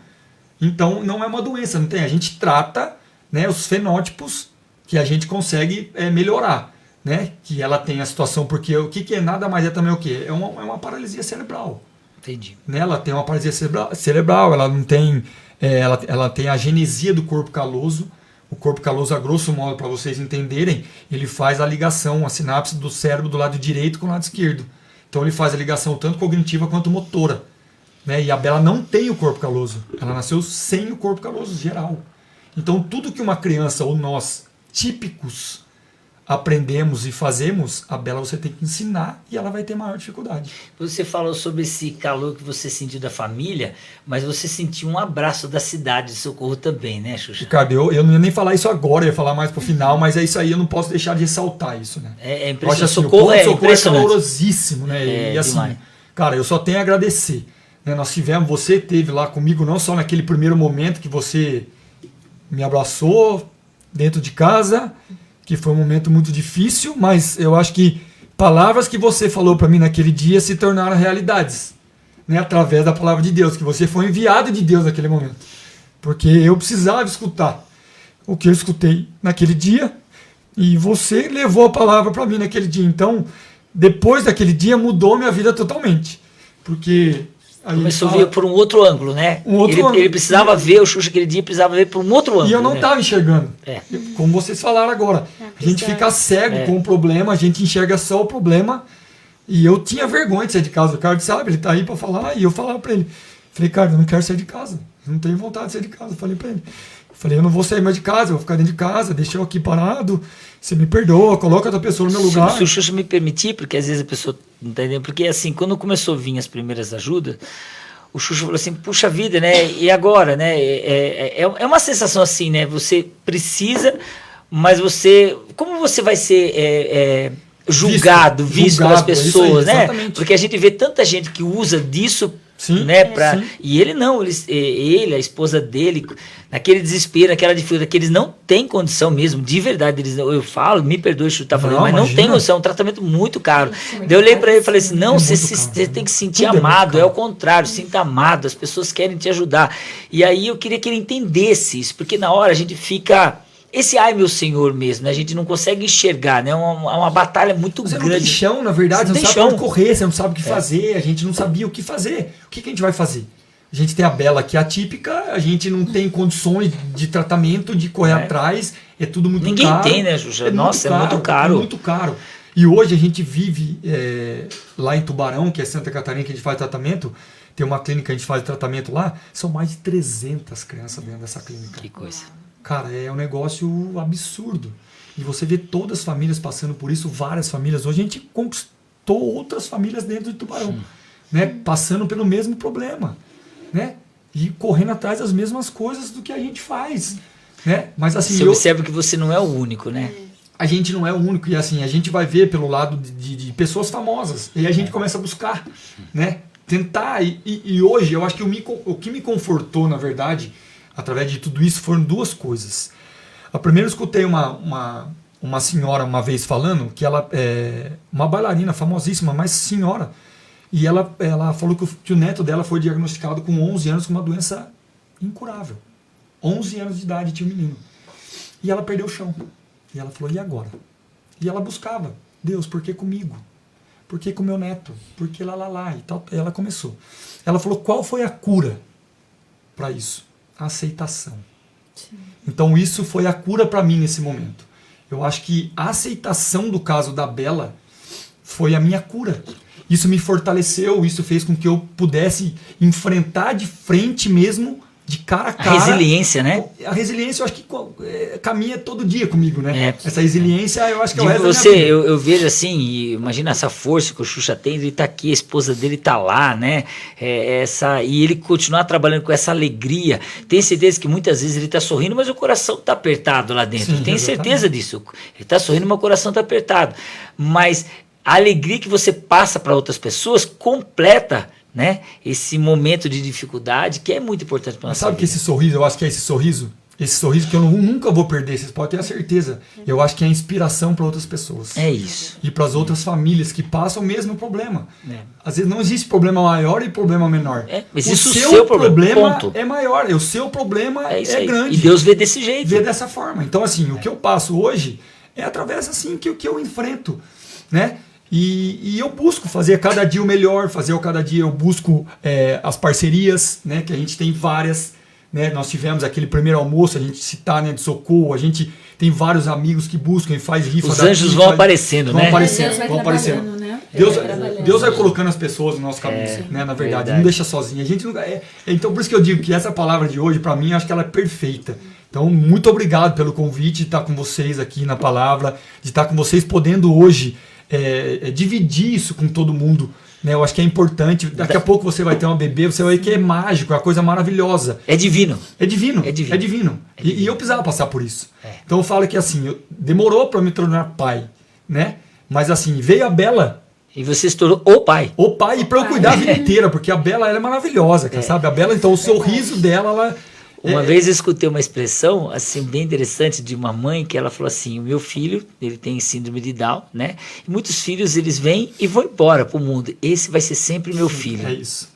então não é uma doença, não tem. A gente trata, né, os fenótipos que a gente consegue melhorar, né? Que ela tem a situação, porque o que nada mais é também o quê? É uma paralisia cerebral. Entendi. Né? Ela tem uma paralisia cerebral, ela não tem, ela tem a genesia do corpo caloso. O corpo caloso, a grosso modo, para vocês entenderem, ele faz a ligação, a sinapse do cérebro do lado direito com o lado esquerdo. Então ele faz a ligação tanto cognitiva quanto motora. Né? E a Bela não tem o corpo caloso. Ela nasceu sem o corpo caloso geral. Então tudo que uma criança ou nós, típicos, aprendemos e fazemos, a Bela você tem que ensinar e ela vai ter maior dificuldade. Você falou sobre esse calor que você sentiu da família, mas você sentiu um abraço da cidade de Socorro também, né, Xuxa? Ricardo, eu não ia nem falar isso agora, eu ia falar mais pro final, mas é isso aí, eu não posso deixar de ressaltar isso, né? É Eu impressionante. acho assim, Socorro o é Socorro impressionante. é calorosíssimo, né? E assim, demais. cara, eu só tenho a agradecer. Né? Você teve lá comigo, não só naquele primeiro momento que você me abraçou dentro de casa, que foi um momento muito difícil, mas eu acho que palavras que você falou para mim naquele dia se tornaram realidades, né? Através da palavra de Deus, que você foi enviado de Deus naquele momento. Porque eu precisava escutar o que eu escutei naquele dia e você levou a palavra para mim naquele dia. Então, depois daquele dia, mudou minha vida totalmente. Porque começou a ver por um outro ângulo, né? Ele precisava ver, o Xuxa aquele dia precisava ver por um outro ângulo. E eu não estava enxergando. Como vocês falaram agora. A gente fica cego com o problema, a gente enxerga só o problema. E eu tinha vergonha de sair de casa. O Ricardo sabe, ele tá aí para falar. E eu falava para ele. Falei, Ricardo, eu não quero sair de casa. Eu não tenho vontade de sair de casa. Eu falei para ele. Falei, eu não vou sair mais de casa, eu vou ficar dentro de casa, deixa eu aqui parado. Você me perdoa, coloca outra pessoa no meu lugar. Se o Xuxa me permitir, porque às vezes a pessoa não tá entendendo. Porque assim, quando começou a vir as primeiras ajudas, o Xuxa falou assim, puxa vida, né? E agora, né? É uma sensação assim, né? Você precisa, mas você... Como você vai ser julgado, visto pelas pessoas, aí, né? Porque a gente vê tanta gente que usa disso, sim, né? Sim. E ele não, ele, a esposa dele, naquele desespero, naquela dificuldade, que eles não têm condição mesmo, de verdade. Eu falo, me perdoe se eu tá falando, mas não tem condição, é um tratamento muito caro. Daí eu olhei para ele e falei assim, não, você tem que se sentir amado, é o contrário, sinta amado, as pessoas querem te ajudar. E aí eu queria que ele entendesse isso, porque na hora a gente fica... Esse ai meu Senhor mesmo, né? A gente não consegue enxergar, né? É uma batalha muito grande. Você não tem chão, na verdade, você não sabe onde correr, você não sabe o que fazer, a gente não sabia o que fazer. O que a gente vai fazer? A gente tem a Bela que é atípica, a gente não tem condições de tratamento, de correr atrás, é tudo muito caro. Ninguém tem, né, Xuxa? Nossa, é muito caro. É muito caro. E hoje a gente vive lá em Tubarão, que é Santa Catarina, que a gente faz tratamento, tem uma clínica que a gente faz tratamento lá, são mais de 300 crianças dentro dessa clínica. Que coisa. Cara, é um negócio absurdo. E você vê todas as famílias passando por isso, várias famílias. Hoje a gente conquistou outras famílias dentro de Tubarão, né? Passando pelo mesmo problema, né? E correndo atrás das mesmas coisas do que a gente faz, né? Mas assim, você observa que você não é o único, né? A gente não é o único. E assim, a gente vai ver pelo lado de pessoas famosas. E a gente começa a buscar, né? Tentar. E hoje, eu acho que o que me confortou, na verdade... Através de tudo isso foram duas coisas. A primeira, eu escutei uma senhora uma vez falando que ela é uma bailarina famosíssima, mas senhora. E ela falou que o neto dela foi diagnosticado com 11 anos com uma doença incurável. 11 anos de idade tinha um menino. E ela perdeu o chão. E ela falou, e agora? E ela buscava, Deus, por que comigo? Por que com meu neto? Por que lá? E tal. E ela começou. Ela falou, qual foi a cura para isso? A aceitação. Sim. Então isso foi a cura para mim nesse momento. Eu acho que a aceitação do caso da Bela foi a minha cura. Isso me fortaleceu, isso fez com que eu pudesse enfrentar de frente mesmo, de cara a A cara. resiliência, né? A resiliência eu acho que caminha todo dia comigo, né? É. Essa resiliência eu acho que é o Digo resto você, da minha vida. eu vejo assim, e imagina essa força que o Xuxa tem, ele tá aqui, a esposa dele tá lá, né? E ele continuar trabalhando com essa alegria. Tenho certeza que muitas vezes ele tá sorrindo, mas o coração tá apertado lá dentro. Sim, Tenho exatamente. certeza disso. Ele tá sorrindo, mas o coração tá apertado. Mas a alegria que você passa para outras pessoas completa, né, esse momento de dificuldade que é muito importante para Mas nossa sabe que vida. esse sorriso, eu acho que é esse sorriso que eu nunca vou perder, vocês podem ter a certeza. Eu acho que é inspiração para outras pessoas. É isso. E para as outras famílias que passam o mesmo problema. É. Às vezes não existe problema maior e problema menor. Existe o seu seu problema, ponto. é maior, o seu problema É isso é aí. grande. E Deus vê desse jeito. Vê dessa forma. Então, assim, o que eu passo hoje é através, assim, que eu enfrento, né? E eu busco fazer cada dia o melhor, cada dia eu busco as parcerias, né? Que a gente tem várias, né? Nós tivemos aquele primeiro almoço, a gente citar, né? De socorro, a gente tem vários amigos que buscam e faz rifa. Os anjos vão aparecendo, né? Deus vai trabalhando, né? Deus vai colocando as pessoas no nosso caminho, né? Na verdade, não deixa sozinho. A gente não, então, por isso que eu digo que essa palavra de hoje, para mim, eu acho que ela é perfeita. Então, muito obrigado pelo convite de estar com vocês aqui na palavra, de estar com vocês podendo hoje dividir isso com todo mundo. Né? Eu acho que é importante. Daqui a pouco você vai ter uma bebê, você vai ver que é mágico, é uma coisa maravilhosa. É divino. É divino. É divino. É divino. E eu precisava passar por isso. Então eu falo que assim, demorou para me tornar pai, né? Mas assim, veio a Bela. E você se tornou o pai. O pai, e para eu cuidar a vida inteira, porque a Bela ela é maravilhosa, sabe? A Bela, então, o sorriso dela, ela. Uma vez eu escutei uma expressão assim bem interessante de uma mãe que ela falou assim: o meu filho, ele tem síndrome de Down, né? E muitos filhos eles vêm e vão embora pro mundo. Esse vai ser sempre meu filho. É isso.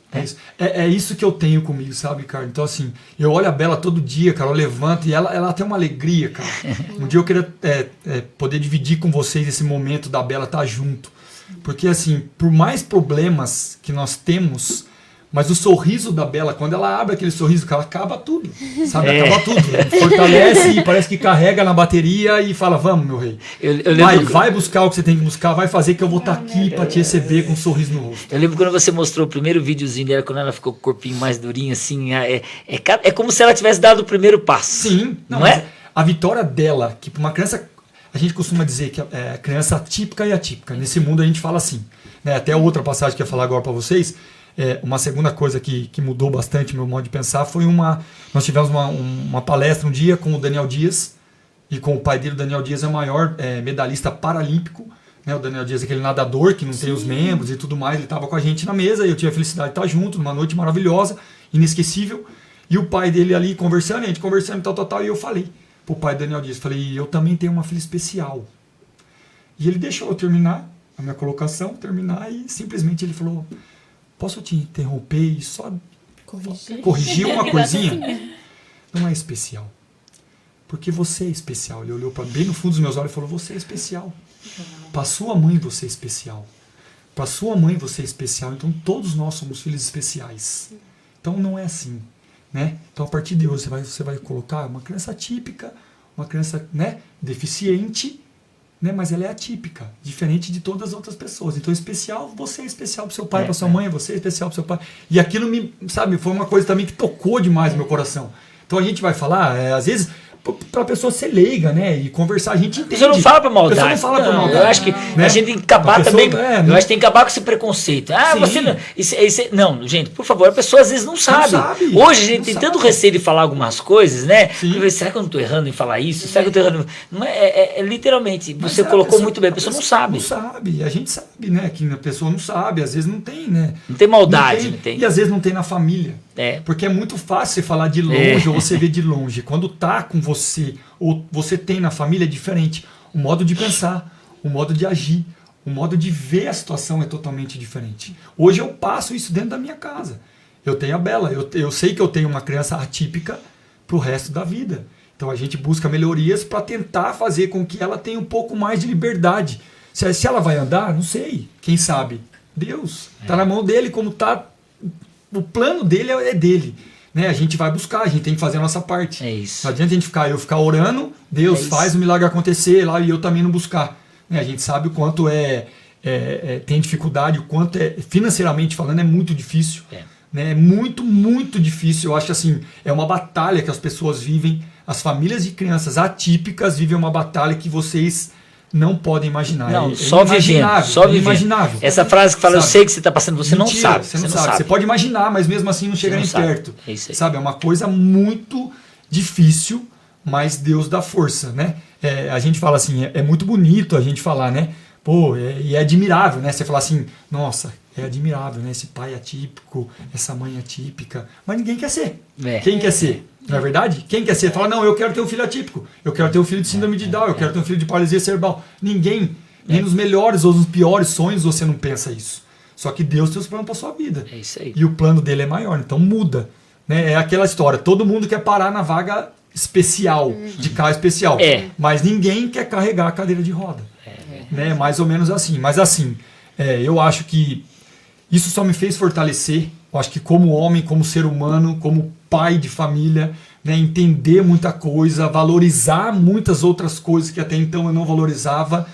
É isso que eu tenho comigo, sabe, cara? Então, assim, eu olho a Bela todo dia, cara, eu levanto e ela tem uma alegria, cara. Um dia eu queria poder dividir com vocês esse momento da Bela estar junto. Porque, assim, por mais problemas que nós temos, mas o sorriso da Bela, quando ela abre aquele sorriso, ela acaba tudo, sabe? Acaba tudo. Fortalece e parece que carrega na bateria e fala, vamos, meu rei. Vai buscar o que você tem que buscar, vai fazer que eu vou estar aqui para te receber com um sorriso no rosto. Eu lembro quando você mostrou o primeiro videozinho dela, quando ela ficou com o corpinho mais durinho, assim, é como se ela tivesse dado o primeiro passo. Sim. Não é? A vitória dela, que para uma criança, a gente costuma dizer que é criança típica e atípica. Nesse mundo a gente fala assim. Né? Até outra passagem que eu ia falar agora para vocês. Uma segunda coisa que mudou bastante o meu modo de pensar foi nós tivemos uma palestra um dia com o Daniel Dias, e com o pai dele. O Daniel Dias é o maior medalhista paralímpico, né? O Daniel Dias é aquele nadador que não tem os membros e tudo mais. Ele estava com a gente na mesa e eu tive a felicidade de estar junto numa noite maravilhosa, inesquecível, e o pai dele ali conversando, a gente conversando tal, e eu falei pro pai do Daniel Dias, falei, eu também tenho uma filha especial. E ele deixou eu terminar a minha colocação, e simplesmente ele falou, posso te interromper e só corrigir uma coisinha? Não é especial. Porque você é especial. Ele olhou bem no fundo dos meus olhos e falou, você é especial. Para sua mãe você é especial. Para sua mãe você é especial. Então todos nós somos filhos especiais. Então não é assim. Né? Então a partir de hoje você vai colocar uma criança típica, uma criança, né, deficiente, né, mas ela é atípica, diferente de todas as outras pessoas. Então especial, você é especial para seu pai, para sua mãe, você é especial para seu pai. E aquilo foi uma coisa também que tocou demais no meu coração. Então a gente vai falar, às vezes, para a pessoa ser leiga, né, e conversar, a gente entende. Você não fala pra maldade. Não fala pra maldade. Eu acho que né? a gente tem que acabar também. Eu acho que tem que acabar com esse preconceito. Sim. Você não. Não, gente, por favor, a pessoa às vezes não sabe. Hoje a gente tem tanto receio de falar algumas coisas, né? Será que eu não estou errando em falar isso? Será que eu estou errando? Não literalmente, você colocou muito bem, a pessoa não sabe. Não sabe, a gente sabe, né? Que a pessoa não sabe, às vezes não tem, né? Não tem maldade, não tem. E às vezes não tem na família. Porque é muito fácil você falar de longe ou você ver de longe. Quando tá com você, ou você tem na família, é diferente. O modo de pensar, o modo de agir, o modo de ver a situação é totalmente diferente. Hoje eu passo isso dentro da minha casa. Eu tenho a Bela, eu sei que eu tenho uma criança atípica pro resto da vida. Então a gente busca melhorias para tentar fazer com que ela tenha um pouco mais de liberdade. Se ela vai andar, não sei. Quem sabe? Deus. Tá na mão dele, como tá. O plano dele é dele. Né? A gente vai buscar, a gente tem que fazer a nossa parte. É isso. Não adianta a gente ficar orando, Deus faz o milagre acontecer lá e eu também não buscar. Né? A gente sabe o quanto tem dificuldade, o quanto financeiramente falando é muito difícil. né? É muito, muito difícil. Eu acho que assim, é uma batalha que as pessoas vivem, as famílias de crianças atípicas vivem uma batalha que vocês não podem imaginar. Não, só vivendo, só vivendo. Inimaginável. Essa frase que fala, eu sei que você está passando, você não sabe. Você não sabe. Você pode imaginar, mas mesmo assim não chega nem perto. É isso aí. Sabe, é uma coisa muito difícil, mas Deus dá força, né? A gente fala assim, é muito bonito a gente falar, né? Pô, e é admirável, né? Você falar assim, nossa, é admirável, né? Esse pai atípico, essa mãe atípica. Mas ninguém quer ser. Quem quer ser? Não é verdade? Quem quer ser? Fala, não, eu quero ter um filho atípico. Eu quero ter um filho de síndrome de Down. Eu quero ter um filho de paralisia cerebral. Ninguém, nem nos melhores ou nos piores sonhos você não pensa isso. Só que Deus tem os planos para sua vida. É isso aí. E o plano dele é maior, então muda. Né? É aquela história, todo mundo quer parar na vaga especial, de carro especial. Mas ninguém quer carregar a cadeira de roda. Né? Mais ou menos assim. Mas assim, eu acho que isso só me fez fortalecer. Eu acho que como homem, como ser humano, como pai de família, né, entender muita coisa, valorizar muitas outras coisas que até então eu não valorizava.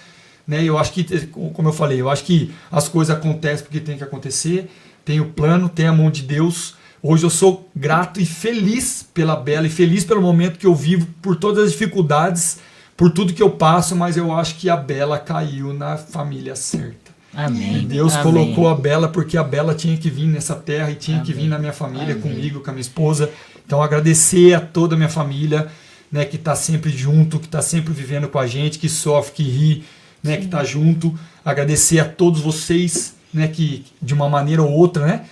Né? Eu acho que, como eu falei, eu acho que as coisas acontecem porque tem que acontecer. Tem o plano, tem a mão de Deus. Hoje eu sou grato e feliz pela Bela e feliz pelo momento que eu vivo, por todas as dificuldades, por tudo que eu passo, mas eu acho que a Bela caiu na família certa. Amém. Deus colocou a Bela porque a Bela tinha que vir nessa terra e tinha que vir na minha família, comigo, com a minha esposa. Então agradecer a toda a minha família, né, que está sempre junto, que está sempre vivendo com a gente, que sofre, que ri, né, que está junto. Agradecer a todos vocês, né, que de uma maneira ou outra, né,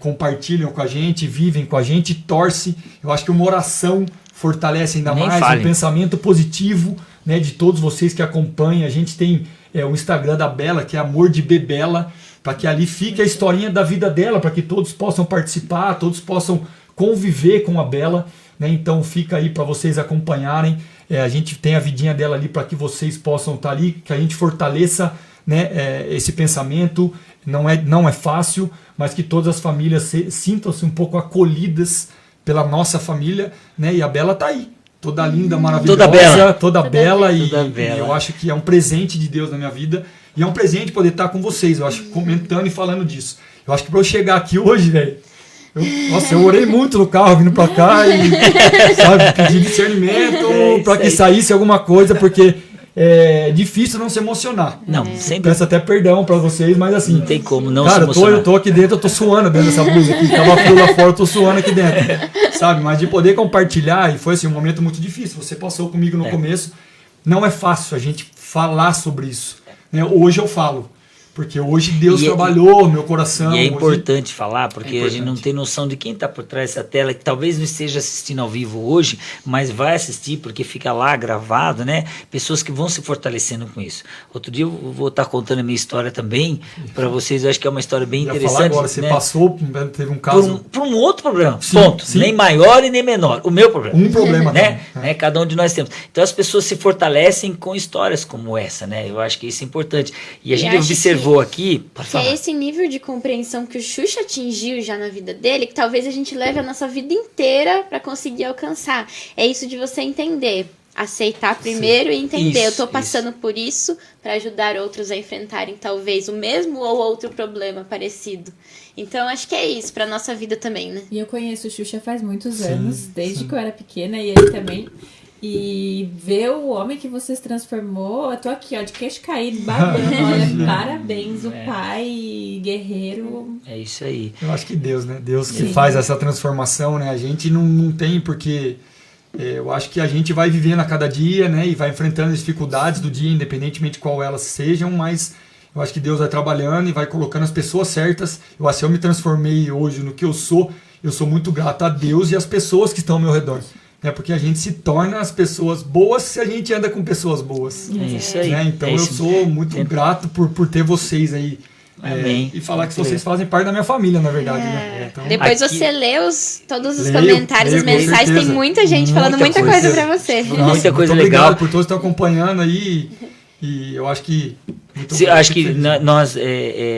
compartilham com a gente, vivem com a gente, torce. Eu acho que uma oração fortalece ainda mais, um pensamento positivo, né, de todos vocês que acompanham. A gente tem o Instagram da Bela, que é Amor de Bebela, para que ali fique a historinha da vida dela, para que todos possam participar, todos possam conviver com a Bela, né? Então fica aí para vocês acompanharem. A gente tem a vidinha dela ali para que vocês possam estar ali, que a gente fortaleça, né, esse pensamento. Não é fácil, mas que todas as famílias sintam-se um pouco acolhidas pela nossa família, né? E a Bela tá aí. Toda linda, maravilhosa, toda bela. E eu acho que é um presente de Deus na minha vida. E é um presente poder estar com vocês, eu acho, comentando e falando disso. Eu acho que para eu chegar aqui hoje, velho, eu orei muito no carro vindo para cá e, sabe, pedi discernimento para que saísse alguma coisa, porque é difícil não se emocionar. Não, sempre. Peço até perdão para vocês, mas assim... Não tem como não se emocionar. Eu tô aqui dentro, eu tô suando dentro dessa blusa aqui. Tava frio lá fora, eu tô suando aqui dentro. Sabe? Mas de poder compartilhar, e foi assim, um momento muito difícil. Você passou comigo no começo. Não é fácil a gente falar sobre isso. Né? Hoje eu falo. Porque hoje Deus trabalhou meu coração. E é importante falar, porque a gente não tem noção de quem está por trás dessa tela, que talvez não esteja assistindo ao vivo hoje, mas vai assistir porque fica lá gravado, né? Pessoas que vão se fortalecendo com isso. Outro dia eu vou estar contando a minha história também para vocês. Eu acho que é uma história bem interessante. Falar agora, você passou, teve um caso... Por um outro problema, ponto. Sim. Nem maior e nem menor. O meu problema. Um problema, né? Cada um de nós temos. Então as pessoas se fortalecem com histórias como essa, né? Eu acho que isso é importante. E a gente observou aqui, que é esse nível de compreensão que o Xuxa atingiu já na vida dele, que talvez a gente leve a nossa vida inteira para conseguir alcançar. É isso de você entender, aceitar primeiro e entender. Eu tô passando por isso para ajudar outros a enfrentarem talvez o mesmo ou outro problema parecido. Então acho que é isso para nossa vida também, né? E eu conheço o Xuxa faz muitos anos, desde que eu era pequena, e ele também. E ver o homem que você se transformou, eu tô aqui, ó, de queixo caído, babando, olha, parabéns, o pai guerreiro. É isso aí. Eu acho que Deus, né? Deus que faz essa transformação, né? A gente não tem porque... eu acho que a gente vai vivendo a cada dia, né? E vai enfrentando as dificuldades do dia, independentemente de qual elas sejam, mas eu acho que Deus vai trabalhando e vai colocando as pessoas certas. Eu acho que eu me transformei hoje no que eu sou muito grato a Deus e às pessoas que estão ao meu redor. Porque a gente se torna as pessoas boas se a gente anda com pessoas boas. É isso aí. Né? Então eu sou muito grato por ter vocês aí. E falar que vocês fazem parte da minha família, na verdade. Né? Então, depois aqui, você lê todos os comentários, as mensagens, tem muita gente falando muita coisa pra você. Nossa, muita coisa muito legal. Obrigado por todos que estão acompanhando aí. E eu acho que... acho que nós,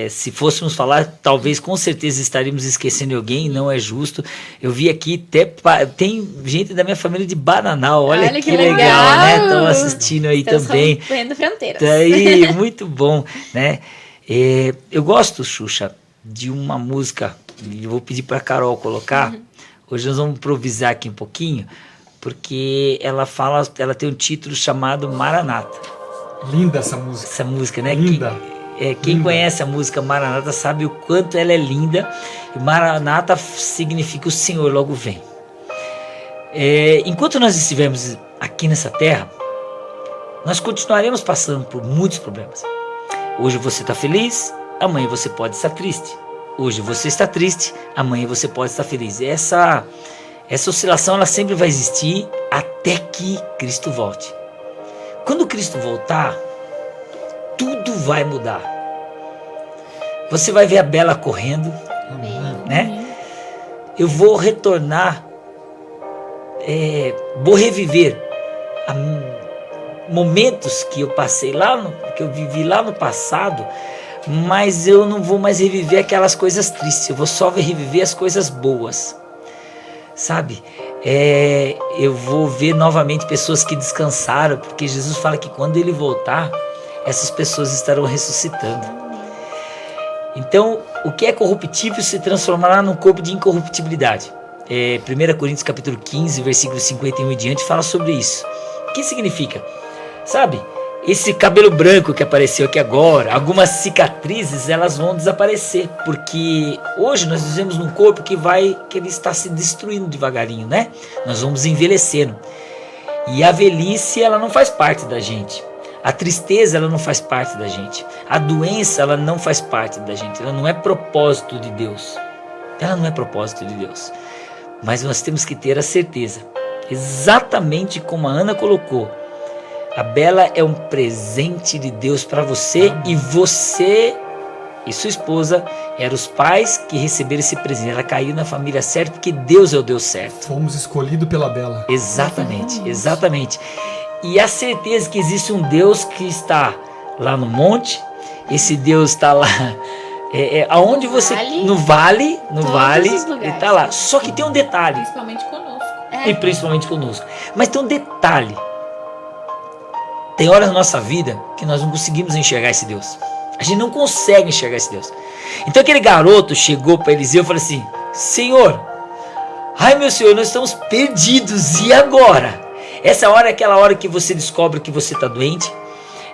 se fôssemos falar, talvez com certeza estaríamos esquecendo alguém, não é justo. Eu vi aqui, tem gente da minha família de Bananal, olha que legal, né? Estão assistindo aí também. Estão fronteiras. Tá aí, muito bom, né? Eu gosto, Xuxa, de uma música eu vou pedir para a Carol colocar. Hoje nós vamos improvisar aqui um pouquinho, porque ela tem um título chamado Maranata. Linda essa música. Essa música, né? Linda. Quem conhece a música Maranata sabe o quanto ela é linda. E Maranata significa o Senhor logo vem. Enquanto nós estivermos aqui nessa terra, nós continuaremos passando por muitos problemas. Hoje você está feliz, amanhã você pode estar triste. Hoje você está triste, amanhã você pode estar feliz. Essa oscilação ela sempre vai existir até que Cristo volte. Quando Cristo voltar, tudo vai mudar. Você vai ver a Bela correndo, né? Eu vou retornar, vou reviver momentos que eu passei que eu vivi lá no passado, mas eu não vou mais reviver aquelas coisas tristes, eu vou só reviver as coisas boas, sabe? Eu vou ver novamente pessoas que descansaram, porque Jesus fala que quando Ele voltar, essas pessoas estarão ressuscitando. Então, o que é corruptível se transformará num corpo de incorruptibilidade. 1 Coríntios capítulo 15, versículo 51 e diante, fala sobre isso. O que significa? Sabe, esse cabelo branco que apareceu aqui agora, algumas cicatrizes, elas vão desaparecer, porque hoje nós vivemos num corpo que ele está se destruindo devagarinho, né? Nós vamos envelhecendo. E a velhice, ela não faz parte da gente. A tristeza, ela não faz parte da gente. A doença, ela não faz parte da gente. Ela não é propósito de Deus. Ela não é propósito de Deus. Mas nós temos que ter a certeza, exatamente como a Ana colocou, a Bela é um presente de Deus para você, e você e sua esposa eram os pais que receberam esse presente. Ela caiu na família certa, porque Deus é o Deus certo. Fomos escolhidos pela Bela. Exatamente, exatamente. E a certeza que existe um Deus que está lá no monte, esse Deus está lá, aonde você, no vale, ele está lá. Só que tem um detalhe. Principalmente conosco. E principalmente conosco. Mas tem um detalhe. Tem horas na nossa vida que nós não conseguimos enxergar esse Deus. A gente não consegue enxergar esse Deus. Então aquele garoto chegou para Eliseu e falou assim: Senhor, ai meu Senhor, nós estamos perdidos, e agora? Essa hora é aquela hora que você descobre que você está doente.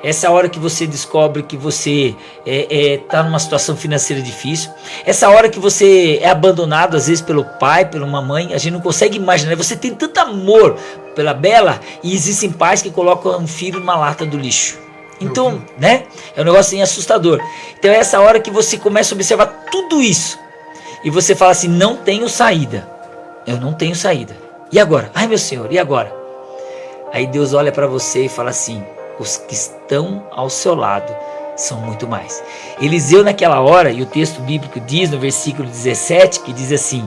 Essa hora que você descobre que você está numa situação financeira difícil. Essa hora que você é abandonado, às vezes, pelo pai, pela mãe. A gente não consegue imaginar. Você tem tanto amor pela Bela, e existem pais que colocam um filho numa lata do lixo. Então, né? É um negócio assim assustador. Então é essa hora que você começa a observar tudo isso. E você fala assim: não tenho saída. Eu não tenho saída. E agora? Ai meu Senhor, e agora? Aí Deus olha para você e fala assim: os que estão ao seu lado são muito mais. Eliseu naquela hora, e o texto bíblico diz no versículo 17, que diz assim: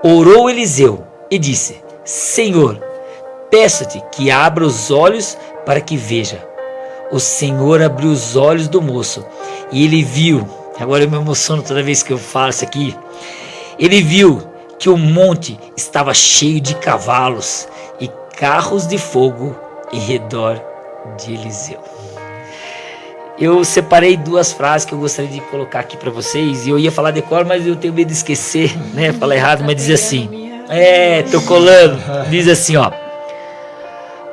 orou Eliseu e disse: Senhor, peço-te que abra os olhos para que veja. O Senhor abriu os olhos do moço, e ele viu, agora eu me emociono toda vez que eu falo isso aqui, ele viu que o monte estava cheio de cavalos e carros de fogo em redor de Eliseu. Eu separei duas frases que eu gostaria de colocar aqui para vocês, e eu ia falar de cor, mas eu tenho medo de esquecer, né? Falar errado, mas diz assim, tô colando, diz assim, ó: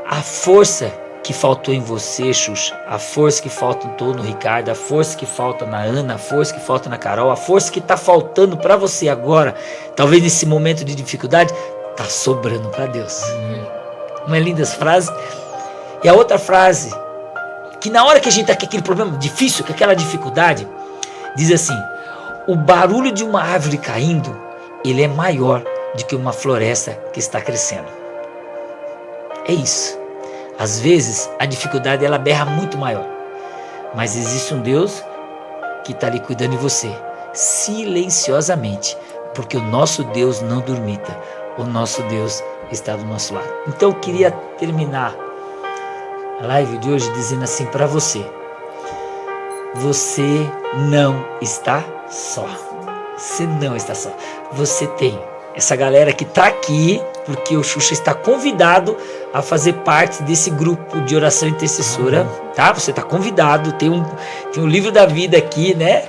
a força que faltou em você, Xuxa, a força que faltou no Ricardo, a força que falta na Ana, a força que falta na Carol, a força que está faltando para você agora, talvez nesse momento de dificuldade, tá sobrando para Deus. Não é linda essa frase? E a outra frase, que na hora que a gente está com aquele problema difícil, com aquela dificuldade, diz assim: o barulho de uma árvore caindo, ele é maior do que uma floresta que está crescendo. É isso. Às vezes a dificuldade ela berra muito maior, mas existe um Deus que está ali cuidando de você, silenciosamente, porque o nosso Deus não dormita, o nosso Deus está do nosso lado. Então eu queria terminar a live de hoje dizendo assim para você: você não está só. Você não está só. Você tem essa galera que está aqui, porque o Xuxa está convidado a fazer parte desse grupo de oração intercessora, tá? Você está convidado, tem um livro da vida aqui, né?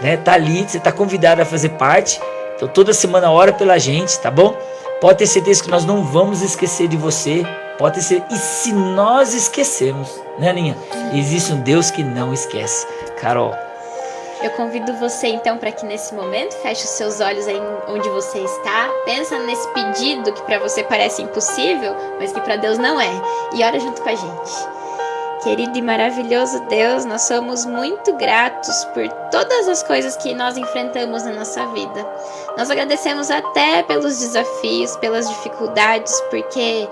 né? Tá ali, você tá convidado a fazer parte. Então toda semana ora pela gente, tá bom? Pode ter certeza que nós não vamos esquecer de você. Pode ter certeza. E se nós esquecermos, né, Aninha? Existe um Deus que não esquece. Carol. Eu convido você então para que nesse momento feche os seus olhos aí onde você está, pensa nesse pedido que para você parece impossível, mas que para Deus não é, e ora junto com a gente. Querido e maravilhoso Deus, nós somos muito gratos por todas as coisas que nós enfrentamos na nossa vida. Nós agradecemos até pelos desafios, pelas dificuldades, porque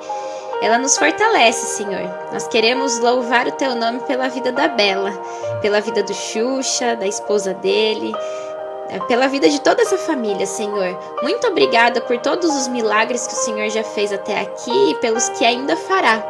ela nos fortalece, Senhor. Nós queremos louvar o Teu nome pela vida da Bela, pela vida do Xuxa, da esposa dele, pela vida de toda essa família, Senhor. Muito obrigada por todos os milagres que o Senhor já fez até aqui e pelos que ainda fará.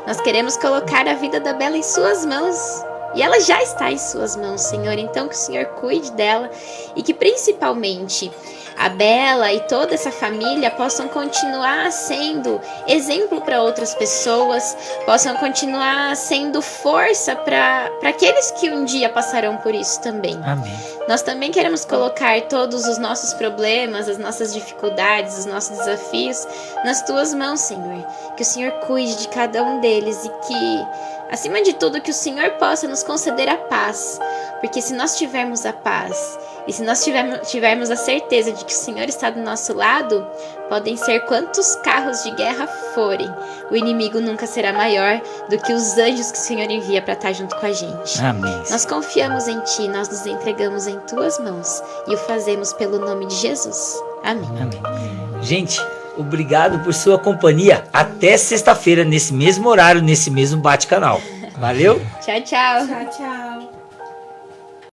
Nós queremos colocar a vida da Bela em Suas mãos. E ela já está em Suas mãos, Senhor. Então que o Senhor cuide dela e que principalmente a Bela e toda essa família possam continuar sendo exemplo para outras pessoas, possam continuar sendo força para aqueles que um dia passarão por isso também. Amém. Nós também queremos colocar todos os nossos problemas, as nossas dificuldades, os nossos desafios nas Tuas mãos, Senhor. Que o Senhor cuide de cada um deles e que, acima de tudo, que o Senhor possa nos conceder a paz. Porque se nós tivermos a paz e se nós tivermos a certeza de que o Senhor está do nosso lado, podem ser quantos carros de guerra forem, o inimigo nunca será maior do que os anjos que o Senhor envia para estar junto com a gente. Amém. Nós confiamos em Ti, nós nos entregamos em Tuas mãos e o fazemos pelo nome de Jesus. Amém. Amém. Gente, obrigado por sua companhia. Até sexta-feira, nesse mesmo horário, nesse mesmo bate-canal. Valeu? Tchau, tchau. Tchau, tchau.